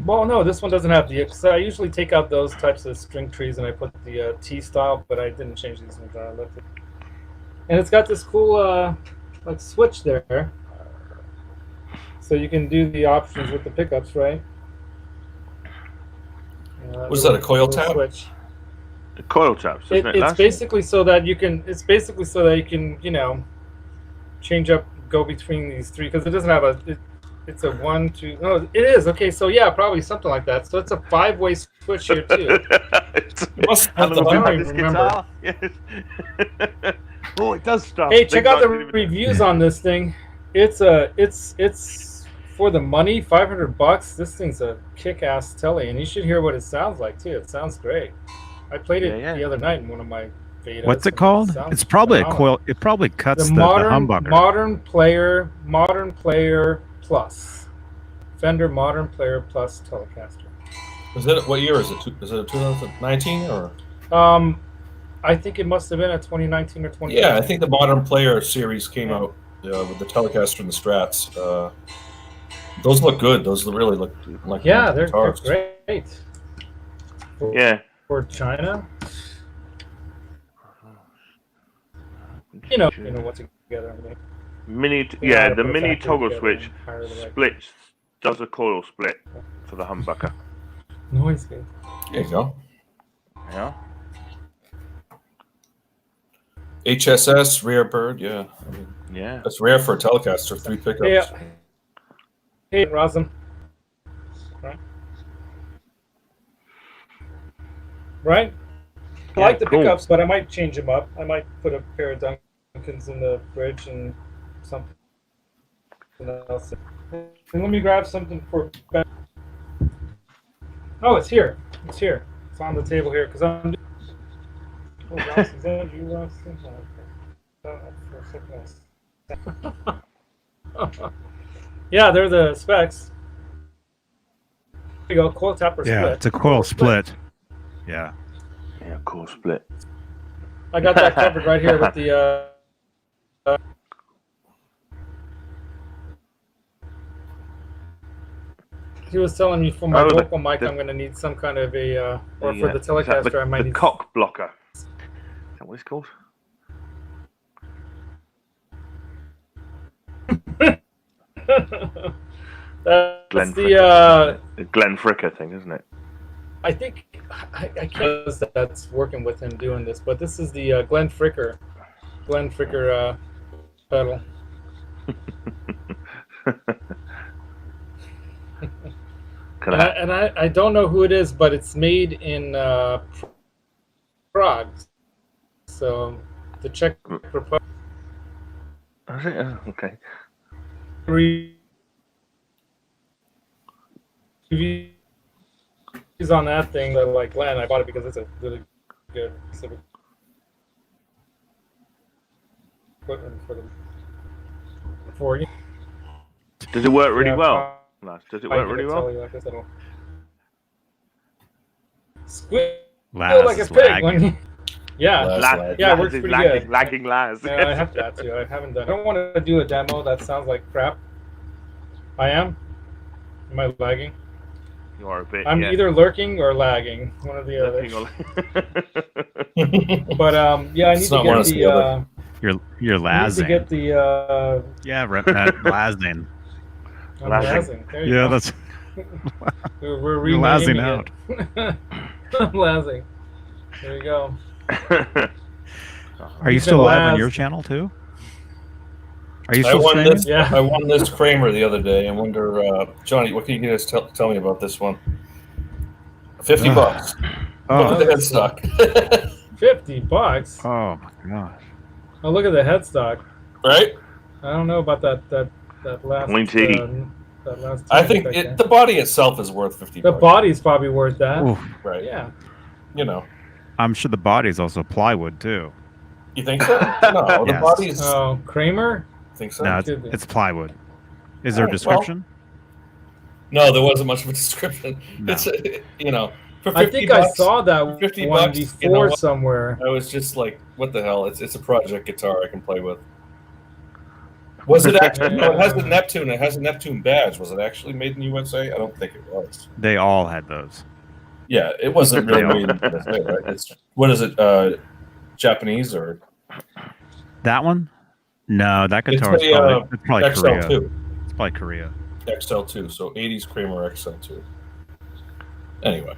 well, no, this one doesn't have the. Cause I usually take out those types of string trees and I put the T style, but I didn't change these ones. I left it. And it's got this cool like switch there, so you can do the options with the pickups, right? Was that a coil tab? Switch. The coil tabs, isn't it? It's basically so that you can. It's basically so that you can, change up, go between these three, because it doesn't have a. It's a 1, 2. No, it is okay. So yeah, probably something like that. So it's a 5-way switch here too. Must I have the don't I this remember. guitar. Yes. Oh, it does stuff. Hey, check Things out I the didn't even- reviews on this thing. It's for the money, $500. This thing's a kick-ass telly, and you should hear what it sounds like too. It sounds great. I played it Yeah. the other night in one of my VEDAs. What's it and called? sounds It's probably a phenomenal. coil. It probably cuts The the modern humbucker. modern player plus Fender Modern Player Plus Telecaster. Is it, what year is it? Is it a 2019 or? I think it must have been a 2019 or 2020. Yeah, I think the Modern Player series came out with the Telecaster and the Strats. Those look good. Those really look like Yeah, they're guitars. great. Yeah. For China, you know what's together. I mean. Mini, Yeah, yeah, to the put a mini factory toggle together switch and hire the right- splits, does a coil split for the humbucker. Noise gate. There you go. Yeah. HSS, rear bird, yeah. I mean, Yeah. that's rare for a Telecaster, 3 pickups. Yeah. Hey, Razum. Right? I Yeah, like the cool. pickups, but I might change them up. I might put a pair of Duncans in the bridge and something else. And let me grab something for Ben. Oh, it's here. It's here. It's on the table here because I'm. Oh, Ross, is that you, Ross? Yeah, they're the specs. There you go, coil tapper Yeah, split. it's a coil split. Yeah. Yeah, coil split. I got that covered right here with the. He was telling me for my Oh, vocal mic, the- I'm going to need some kind of a, or Yeah. for the Is that Telecaster, I might the need. cock blocker. Is that what it's called? That's Glenn the. The Glenn Fricker thing, isn't it? I think I can't know that's working with him doing this, but this is the Glenn Fricker pedal. Can I don't know who it is, but it's made in Prague, so the Czech Republic. Is it? Oh, okay. He's on that thing that like Glenn. I bought it because it's a really good piece of equipment for you. Does it work really Yeah, well? Lars? Does it I work can really tell well? you, like I said, squeal Laz like a is pig lagging. when you, yeah. Laz Laz, lag. Yeah, it Laz works is pretty lagging, good. lagging Laz. Yeah, I have that too. I haven't done. I don't want to do a demo that sounds like crap. I am. Am I lagging? You are a bit. I'm yeah. either lurking or lagging, one or the other. Looking on- But yeah, I need It's to not one get or the the. other. You're I need to lazzing. get the. Yeah, lazzing. I'm Lazzing. lazzing. There you Yeah, go. that's We're you're lazzing renaming it. I'm lazzing. There you go. Are you He's still been live on lazzed. your channel too? Are you I still won streaming? this. Yeah. I won this Kramer the other day. I wonder, Johnny, what can you guys tell me about this one? $50. Look Oh, at the headstock. $50. oh my gosh. Oh, look at the headstock. Right? I don't know about that last. Pointy. That last. I tune think back there. the body itself is worth $50. The body's probably worth that. Oof. Right. Yeah. You know. I'm sure the body's also plywood too. You think so? No, the Yes. body's. Oh, Kramer. Think so? No, Could be. it's plywood. Is there a Well, description? No, there wasn't much of a description. No. It's for 50 I think I bucks, saw that 50 one bucks, before somewhere. I was just like, what the hell? It's a project guitar I can play with. Was it actually? No, it has the Neptune. It has a Neptune badge. Was it actually made in the USA? I don't think it was. They all had those. Yeah, it wasn't really made in the USA, right? What is it? Japanese or That one? No, that It's guitar is a, probably Korea. XL2. It's probably Korea. XL2. So 80s Kramer XL2. Anyway,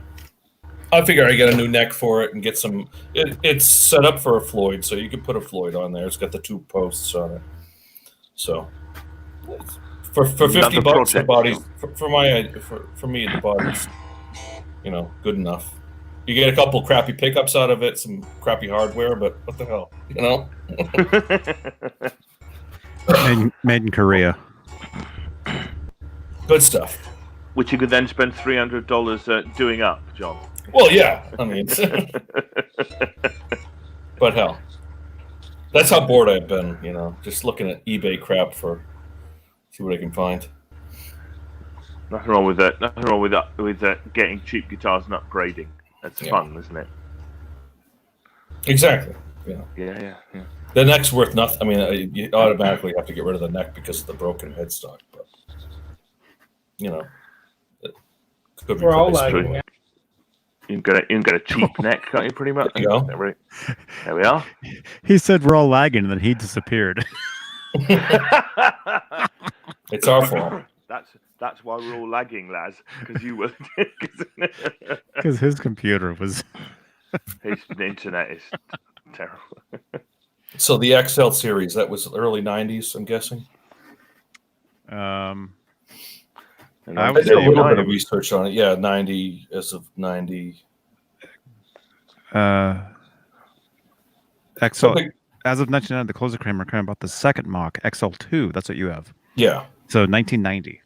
I figure I get a new neck for it and get some. It's set up for a Floyd, so you can put a Floyd on there. It's got the 2 posts on it. So for 50 bucks, the body's for me the body's good enough. You get a couple crappy pickups out of it, some crappy hardware, but what the hell, Made in Korea. Good stuff. Which you could then spend $300 doing up, John. Well, yeah, I mean, but hell, that's how bored I've been. Just looking at eBay crap see what I can find. Nothing wrong with that. Nothing wrong with getting cheap guitars and upgrading. That's fun, isn't it? Exactly. Yeah. The neck's worth nothing. I mean, you automatically have to get rid of the neck because of the broken headstock. But it could be We're all pricey. lagging. You can get a cheap neck, can't you? Pretty much. There you go. There we are. He said we're all lagging, and then he disappeared. It's our fault. That's why we're all lagging, lads. Because you were. Because his computer was. His internet is terrible. So the XL series, that was early 90s, I'm guessing? And I I would did a say little bit of research on it. Yeah, 90, as of 90. XL, Something- as of 1990, the closer Kramer about the second Mach, XL2. That's what you have. Yeah. So 1990.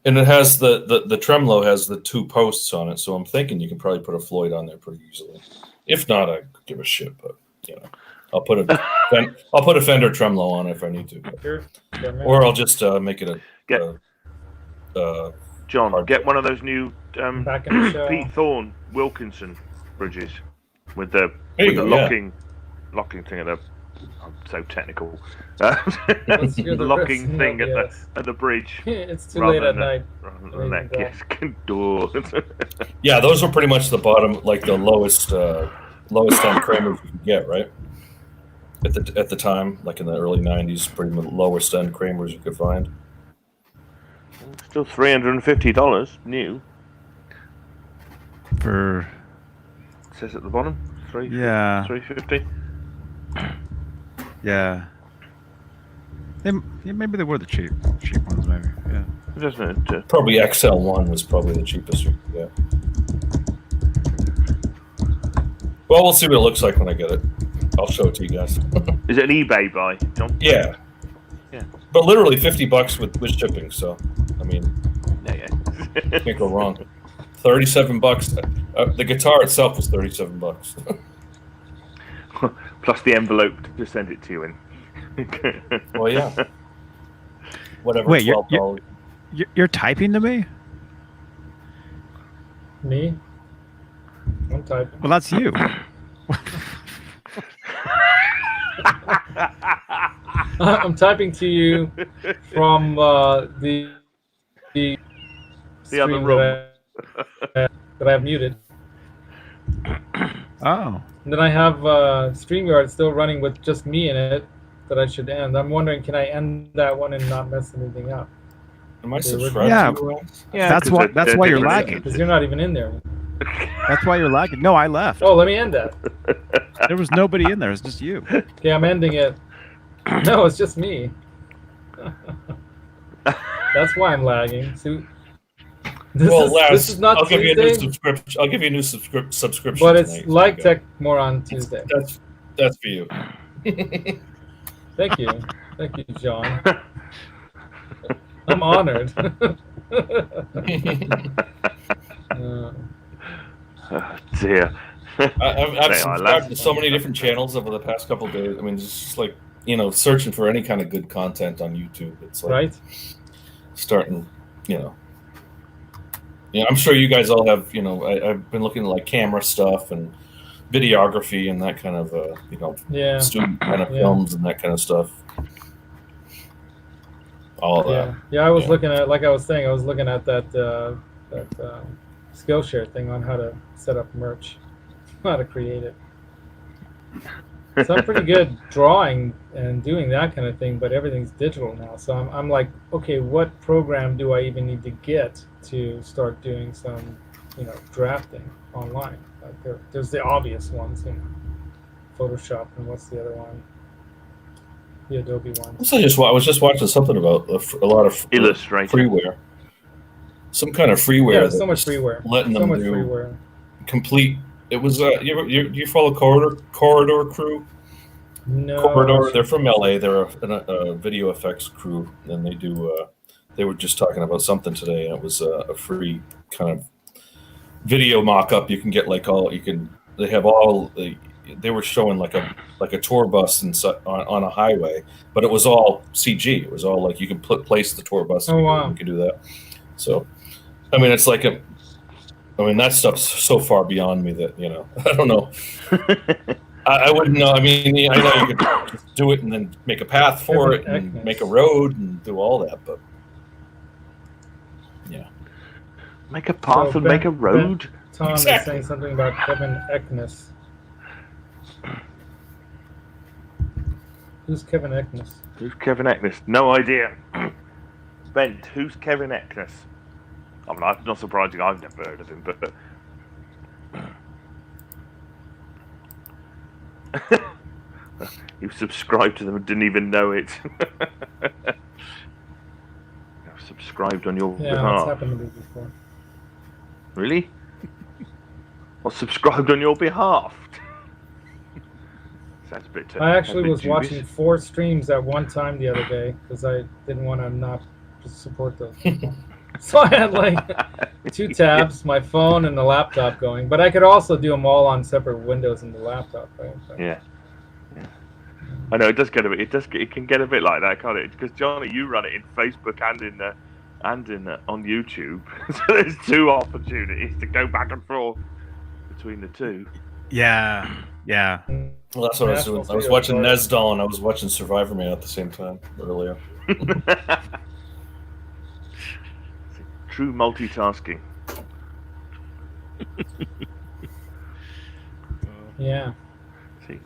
And it has the tremolo has the 2 posts on it, so I'm thinking you can probably put a Floyd on there pretty easily. If not, I could give a shit, but I'll put a Fender tremolo on it if I need to. Sure. Yeah, man. Or I'll just make it John, get one of those new Back in the show. Pete Thorne Wilkinson bridges with the There you go, locking thing at the. I'm so technical. Let's hear the Locking rest. thing Yes. at the bridge. It's too rather late at than night. Rather than the neck. Yes. Yeah, those were pretty much the bottom, like the lowest end Kramers you could get, right? At the time, like in the early 90s, pretty much the lowest end Kramers you could find. Still $350 new. For It says at the bottom. yeah, $350. yeah. Maybe they were the cheap ones. Maybe yeah. Doesn't it? Probably XL1 was probably the cheapest you could get. Well, we'll see what it looks like when I get it. I'll show it to you guys. Is it an eBay buy, John? Yeah. Yeah. But literally $50 with shipping, so I mean, Yeah. can't go wrong. $37. The guitar itself was $37. Plus the envelope to send it to you in. Well, yeah. Whatever. Wait, $12. you're typing to me? Me? I'm typing. Well, that's you. I'm typing to you from the other room that I have muted. Oh, And then I have StreamYard still running with just me in it that I should end. I'm wondering, can I end that one and not mess anything up? Am I Yeah. subscribed to you? Yeah, that's why. That's why you're lagging. Because you're not even in there. That's why you're lagging. No, I left. Oh, let me end that. There was nobody in there. It's just you. Okay, I'm ending it. No, it's just me. That's why I'm lagging. So, this is not I'll give you a new Tuesday, subscription. I'll give you a new subscription. but it's tonight, like so tech more on Tuesday. that's for you. Thank you, John. I'm honored. Oh, dear. I've Say, I subscribed laugh. to so many different channels over the past couple of days. I mean, it's just like searching for any kind of good content on YouTube. It's like Right? starting, I'm sure you guys all have, I've been looking at like camera stuff and videography and that kind of, Yeah. student kind of Yeah. films and that kind of stuff. All of that. Yeah. I was looking at, like I was saying, I was looking at that Skillshare thing on how to set up merch, how to create it. So I'm pretty good drawing and doing that kind of thing, but everything's digital now. So I'm like, okay, what program do I even need to get to start doing some, drafting online? Like there's the obvious ones, Photoshop, and what's the other one? The Adobe one. So I was just watching something about a lot of Illustrator. freeware. Some kind of freeware. Yeah, that so much was freeware. Letting So them much do freeware. complete. It was you follow Corridor Crew? No. Corridor. They're from LA. They're a video effects crew, and they do. They were just talking about something today, and it was a free kind of video mock-up. You can get They have all. They were showing like a tour bus on a highway, but it was all CG. It was all like you can place the tour bus. Oh, wow. You can do that. So, I mean, it's like that stuff's so far beyond me that I don't know. I wouldn't know. I mean, I know you could just do it and then make a path for it and make a road and do all that, but yeah. Make a path and make a road. Tom is saying something about Kevin Eckness. Who's Kevin Eckness? Who's Kevin Eckness? No idea. Ben, who's Kevin Eckness? I mean, I'm not surprising. I've never heard of him, but you subscribed to them and didn't even know it. I've subscribed on your Yeah, that's behalf. happened to me before. Really? I subscribed on your behalf. Sounds a bit. I actually was dubious. watching 4 streams at one time the other day because I didn't want to not support those people. So I had like 2 tabs, my phone and the laptop going, but I could also do them all on separate windows in the laptop, right? So, Yeah. I know it does get a bit. It can get a bit like that, can't it? Because Johnny, you run it in Facebook and in on YouTube, so there's 2 opportunities to go back and forth between the 2. Yeah. Well, that's what I was doing. I was watching Nesdal and I was watching Survivor Man at the same time earlier. True multitasking. Yeah, See,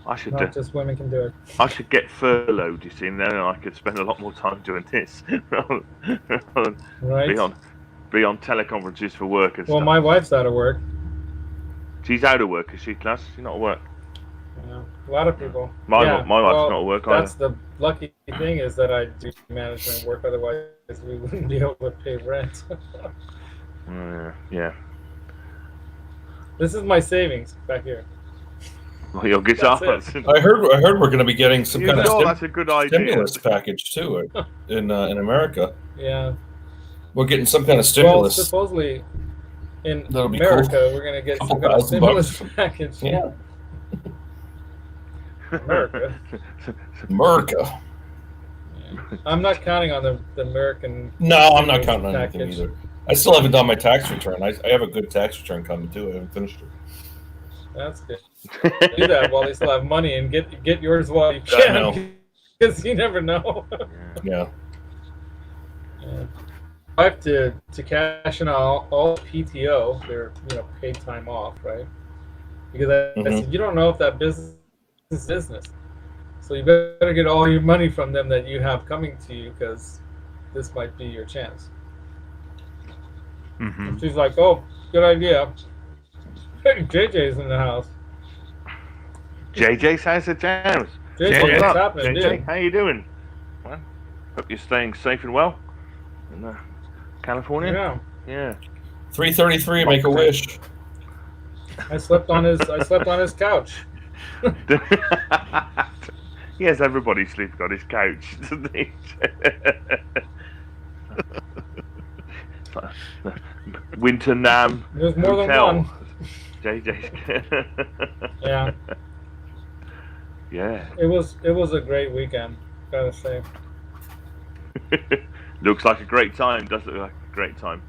I should. not just women can do it. I should get furloughed, you see, and then I could spend a lot more time doing this rather than Right. be on teleconferences for work and Well, stuff. my wife's out of work. She's out of work, is she, class? She's not at work. Yeah, a lot of people. My Yeah, wife's well, not at work That's either. the lucky thing is that I do management work. Otherwise, we wouldn't be able to pay rent. Yeah. This is my savings back here. Well, your guitar. That's I heard we're going to be getting some kind of that's a good idea. stimulus package too in America. Yeah. We're getting some kind of Well, stimulus. supposedly in That'll be America, cool. we're gonna get Couple some kind of $1,000 stimulus package. Yeah. America. America. Yeah. I'm not counting on the American. No, I'm not counting on anything package. either. I still haven't done my tax return. I have a good tax return coming too. I haven't finished it. That's good. Do that while they still have money and get yours while you I know. can, because you never know. Yeah. Yeah. I have to cash in all PTO, their paid time off, right? Because I said you don't know if that business is business, so you better get all your money from them that you have coming to you, because this might be your chance. Mm-hmm. She's like, "Oh, good idea." Hey, JJ's in the house. JJ sounds a jams. JJ, JJ. what's happening, JJ, dude? how you doing? Well, hope you're staying safe and well in California. Yeah, Yeah. 333. Make a wish. I slept on his couch. Yes, everybody sleeping on his couch, doesn't he? Winter Nam There's more than Hotel. one. JJ's. Yeah. Yeah. It was a great weekend, gotta say. Looks like a great time. Does look like a great time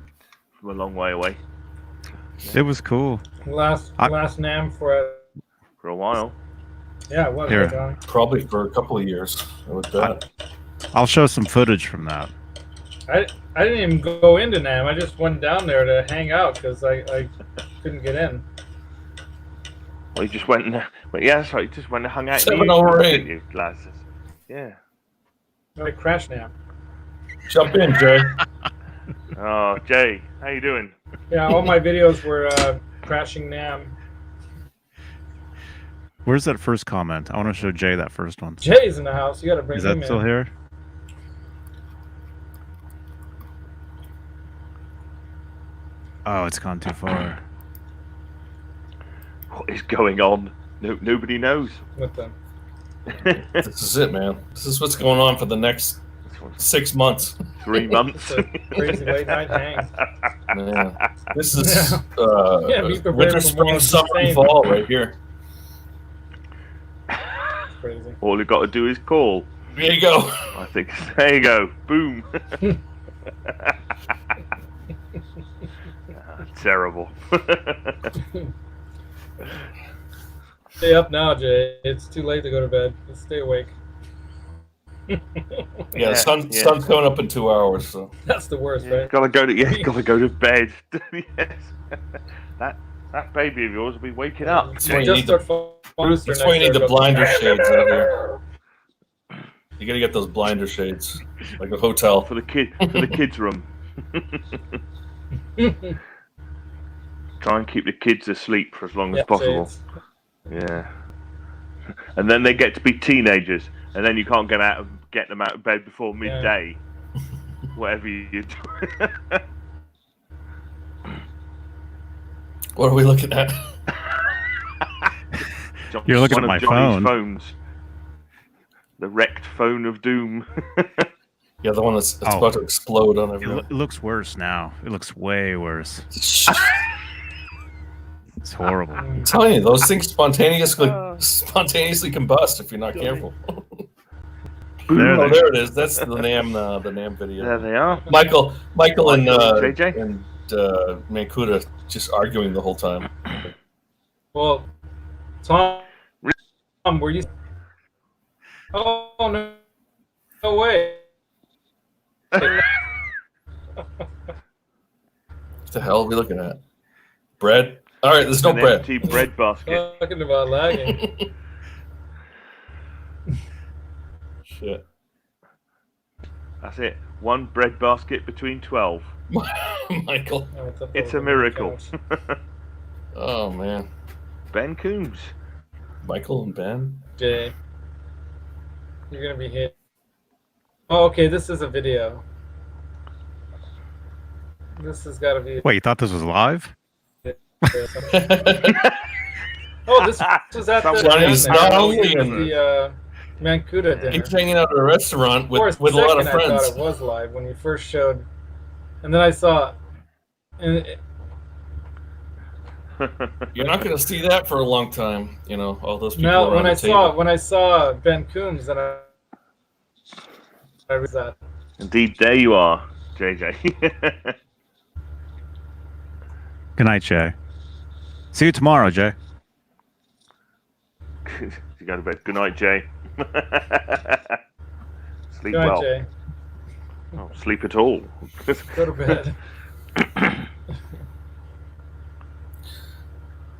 from a long way away. It was cool. Last NAM for a while. Yeah, it was. Here. Johnny. Probably for a couple of years. I would bet. I'll show some footage from that. I didn't even go into NAM. I just went down there to hang out because I couldn't get in. Well, you just went and yeah, that's right. You just went and hung out. 7 over 8. You glasses. Yeah. I crashed NAM. Jump in, Jay. Oh, Jay, how you doing? Yeah, all my videos were crashing NAM. Where's that first comment? I want to show Jay that first one. Jay's in the house. You got to bring Is him that still in. here? Oh, it's gone too far. What is going on? Nobody knows. With them. This is it, man. This is what's going on for the next 6 months. 3 months. It's a crazy late night hang. Man, this is Yeah, be prepared winter, for spring, more summer, and same. fall right here. It's crazy. All you got to do is call. There you go. I think. There you go. Boom. Terrible. Stay up now, Jay. It's too late to go to bed. Just stay awake. Yeah, the sun's coming up in 2 hours. So That's the worst, right? Gotta go to bed. Yes. That baby of yours will be waking up. That's why you Just need the, start falling asleep that's why you need next the to blinder shades out here. You gotta get those blinder shades, like a hotel. For the kids' room. Try and keep the kids asleep for as long as possible. shades. Yeah. And then they get to be teenagers, and then you can't get them out of bed before midday. Whatever you do. What are we looking at? You're looking at my phone. Phones. The wrecked phone of doom. Yeah, the one that's about to explode on everyone. It looks worse now. It looks way worse. It's horrible. I'm telling you, those things spontaneously combust if you're not careful. There it is. That's the NAM video. There they are. Michael and JJ? and Mancuda just arguing the whole time. Well, Tom, were you? Oh no way! What the hell are we looking at? Bread? All right, there's no An bread. empty bread basket. Talking about lagging. Shit. That's it. One bread basket between 12. Michael. It's a miracle. Oh man. Ben Coombs. Michael and Ben. Jay, you're gonna be hit. Oh, okay. This is a video. This has got to be. Wait, you thought this was live? Oh, this was at the. Johnny's not only in the Mancuda dinner. He's hanging out at a restaurant For with a lot of second, friends. I thought it was live when you first showed, and then I saw, and You're not going to see that for a long time. You know, all those people. now around when the I table. saw Ben Coombs, and I realized that. Indeed, there you are, JJ. Good night, Jay. See you tomorrow, Jay. You go to bed. Good night, Jay. Sleep Go well. on, Jay. Oh, sleep at all. Go to bed.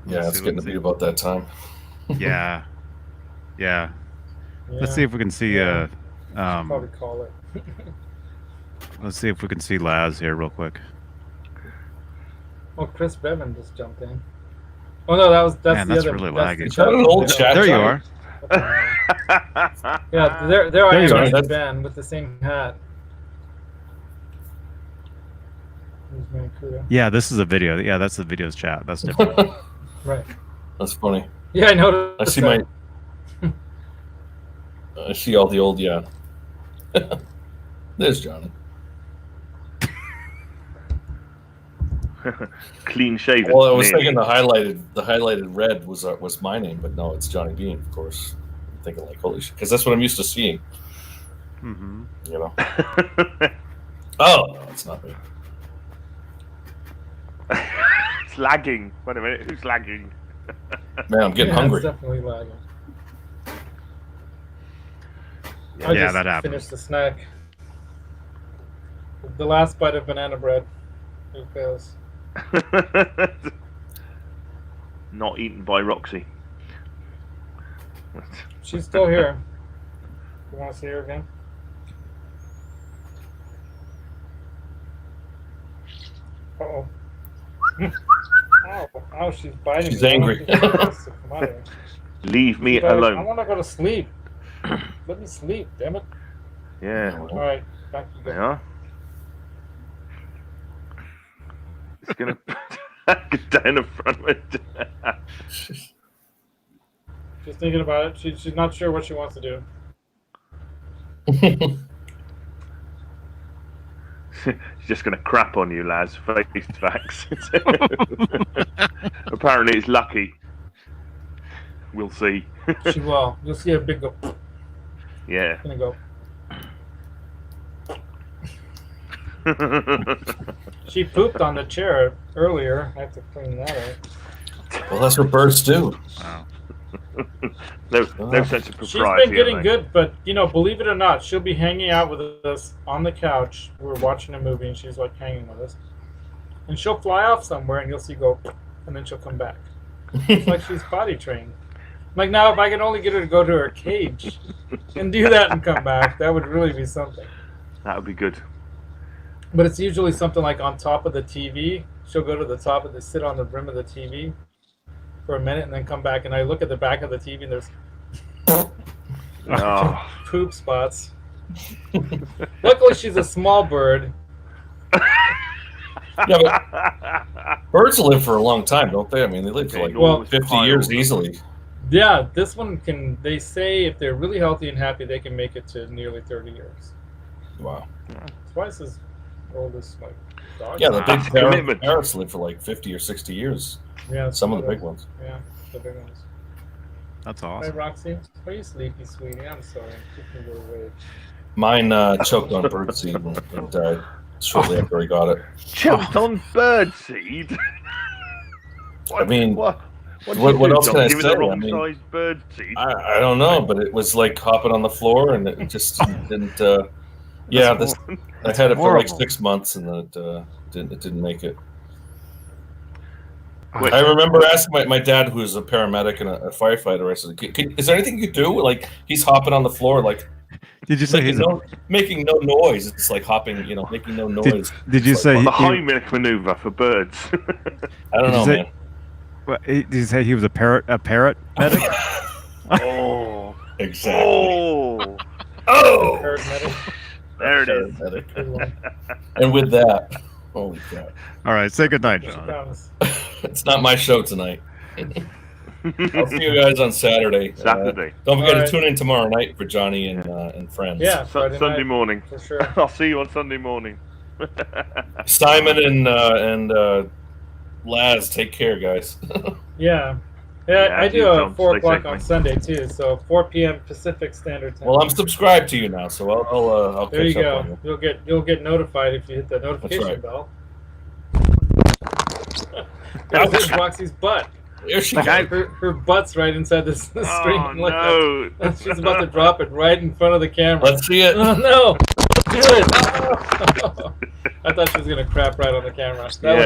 Yeah, it's getting to be about that time. Yeah. Yeah. Yeah, Let's see if we can see probably call it. let's see if we can see Laz here real quick. Oh, Chris Bevan just jumped in. Oh no, that's Man, the that's other. really that's laggy. Is that an old chat? There you Johnny? are. Yeah, there I There you am, are. with Ben with the same hat. Here's Mancuda. Yeah, this is a video. Yeah, that's the video's chat. That's different. Right. That's funny. Yeah, I noticed. I see that. I see all the old There's Johnny. Clean shaven. Well, I was nearly. thinking the highlighted red was my name, but no, it's Johnny Beane, of course. thinking like, holy shit, because that's what I'm used to seeing. Mm-hmm. You know. Oh, no, it's not me. It's lagging. Wait a minute, who's lagging? Man, I'm getting Yeah, hungry. It's definitely lagging. Yeah, I just that happens. finished the snack. The last bite of banana bread. Who fails? Not eaten by Roxy. She's still here. You want to see her again? Uh-oh. Ow, she's biting She's me. I don't angry. think she's supposed to come out of here. Leave me But I alone. want to go to sleep. Let me sleep, damn it. Yeah, All right, back you they go. are. It's gonna get down in front of it. She's thinking about it. She's not sure what she wants to do. She's just gonna crap on you, Laz. Face facts. Apparently, it's lucky. We'll see. She will. You'll see a big go. Yeah. Gonna go. She pooped on the chair earlier. I have to clean that up. Well, that's what birds do. Wow. No sense of She's propriety. been getting have they? good, but believe it or not, she'll be hanging out with us on the couch. We're watching a movie, and she's like hanging with us. And she'll fly off somewhere, and you'll see go, and then she'll come back. It's like she's potty trained. Like now, if I can only get her to go to her cage and do that and come back, that would really be something. That would be good. But it's usually something like on top of the TV. She'll go to the top of the sit on the rim of the TV for a minute and then come back. And I look at the back of the TV and there's Oh. poop spots. Luckily, she's a small bird. Yeah, but birds live for a long time, don't they? I mean, they live for like Well, 50 years easily. Yeah, this one can. They say if they're really healthy and happy, they can make it to nearly 30 years. Wow. Twice as old as like dogs. Yeah, the big That's a commitment. parrots live for like 50 or 60 years. Yeah, Some of the big ones. Yeah, the big ones. That's Hi, awesome. Roxy. Are you sleepy, sweetie? I'm sorry. I'm keeping you awake. Mine choked on birdseed and died shortly after I got it. Choked on birdseed. I mean, what else can I Give it say? the I wrong mean, size birdseed. I don't know, but it was like hopping on the floor, and it just didn't. Yeah, this I had it for like horrible. 6 months, and it didn't make it. Wait. I remember asking my dad, who is a paramedic and a firefighter, I said, "Is there anything you could do?" Like he's hopping on the floor, like Did you say he's making no noise. It's like hopping, making no noise. Did you It's say like, The he- Heimlich maneuver for birds. I don't Did you know, say- man. did you say he was a parrot medic? Oh. Exactly. Oh. Oh, Paramedic. There it is. Paramedic. Good one. And with that, holy crap. All right, say goodnight, Here she John. comes. It's not my show tonight. I'll see you guys on Saturday. Saturday. Don't forget Alright. to tune in tomorrow night for Johnny and friends. Yeah, Su- Friday Sunday night, morning. for sure. I'll see you on Sunday morning. Simon and Laz, take care, guys. Yeah. Yeah, I do you, a John. 4 Stay o'clock safe, on mate. Sunday too, so 4 p.m. Pacific Standard Time. Well, I'm subscribed to you now, so I'll there you catch up on go. you. You'll get notified if you hit the notification right. bell. There's Roxy's butt. There she Okay. goes. Her butt's right inside the screen. Oh, Look, no. she's about to drop it right in front of the camera. Let's see it. Oh no! Do it! I thought she was gonna crap right on the camera. That Yeah. would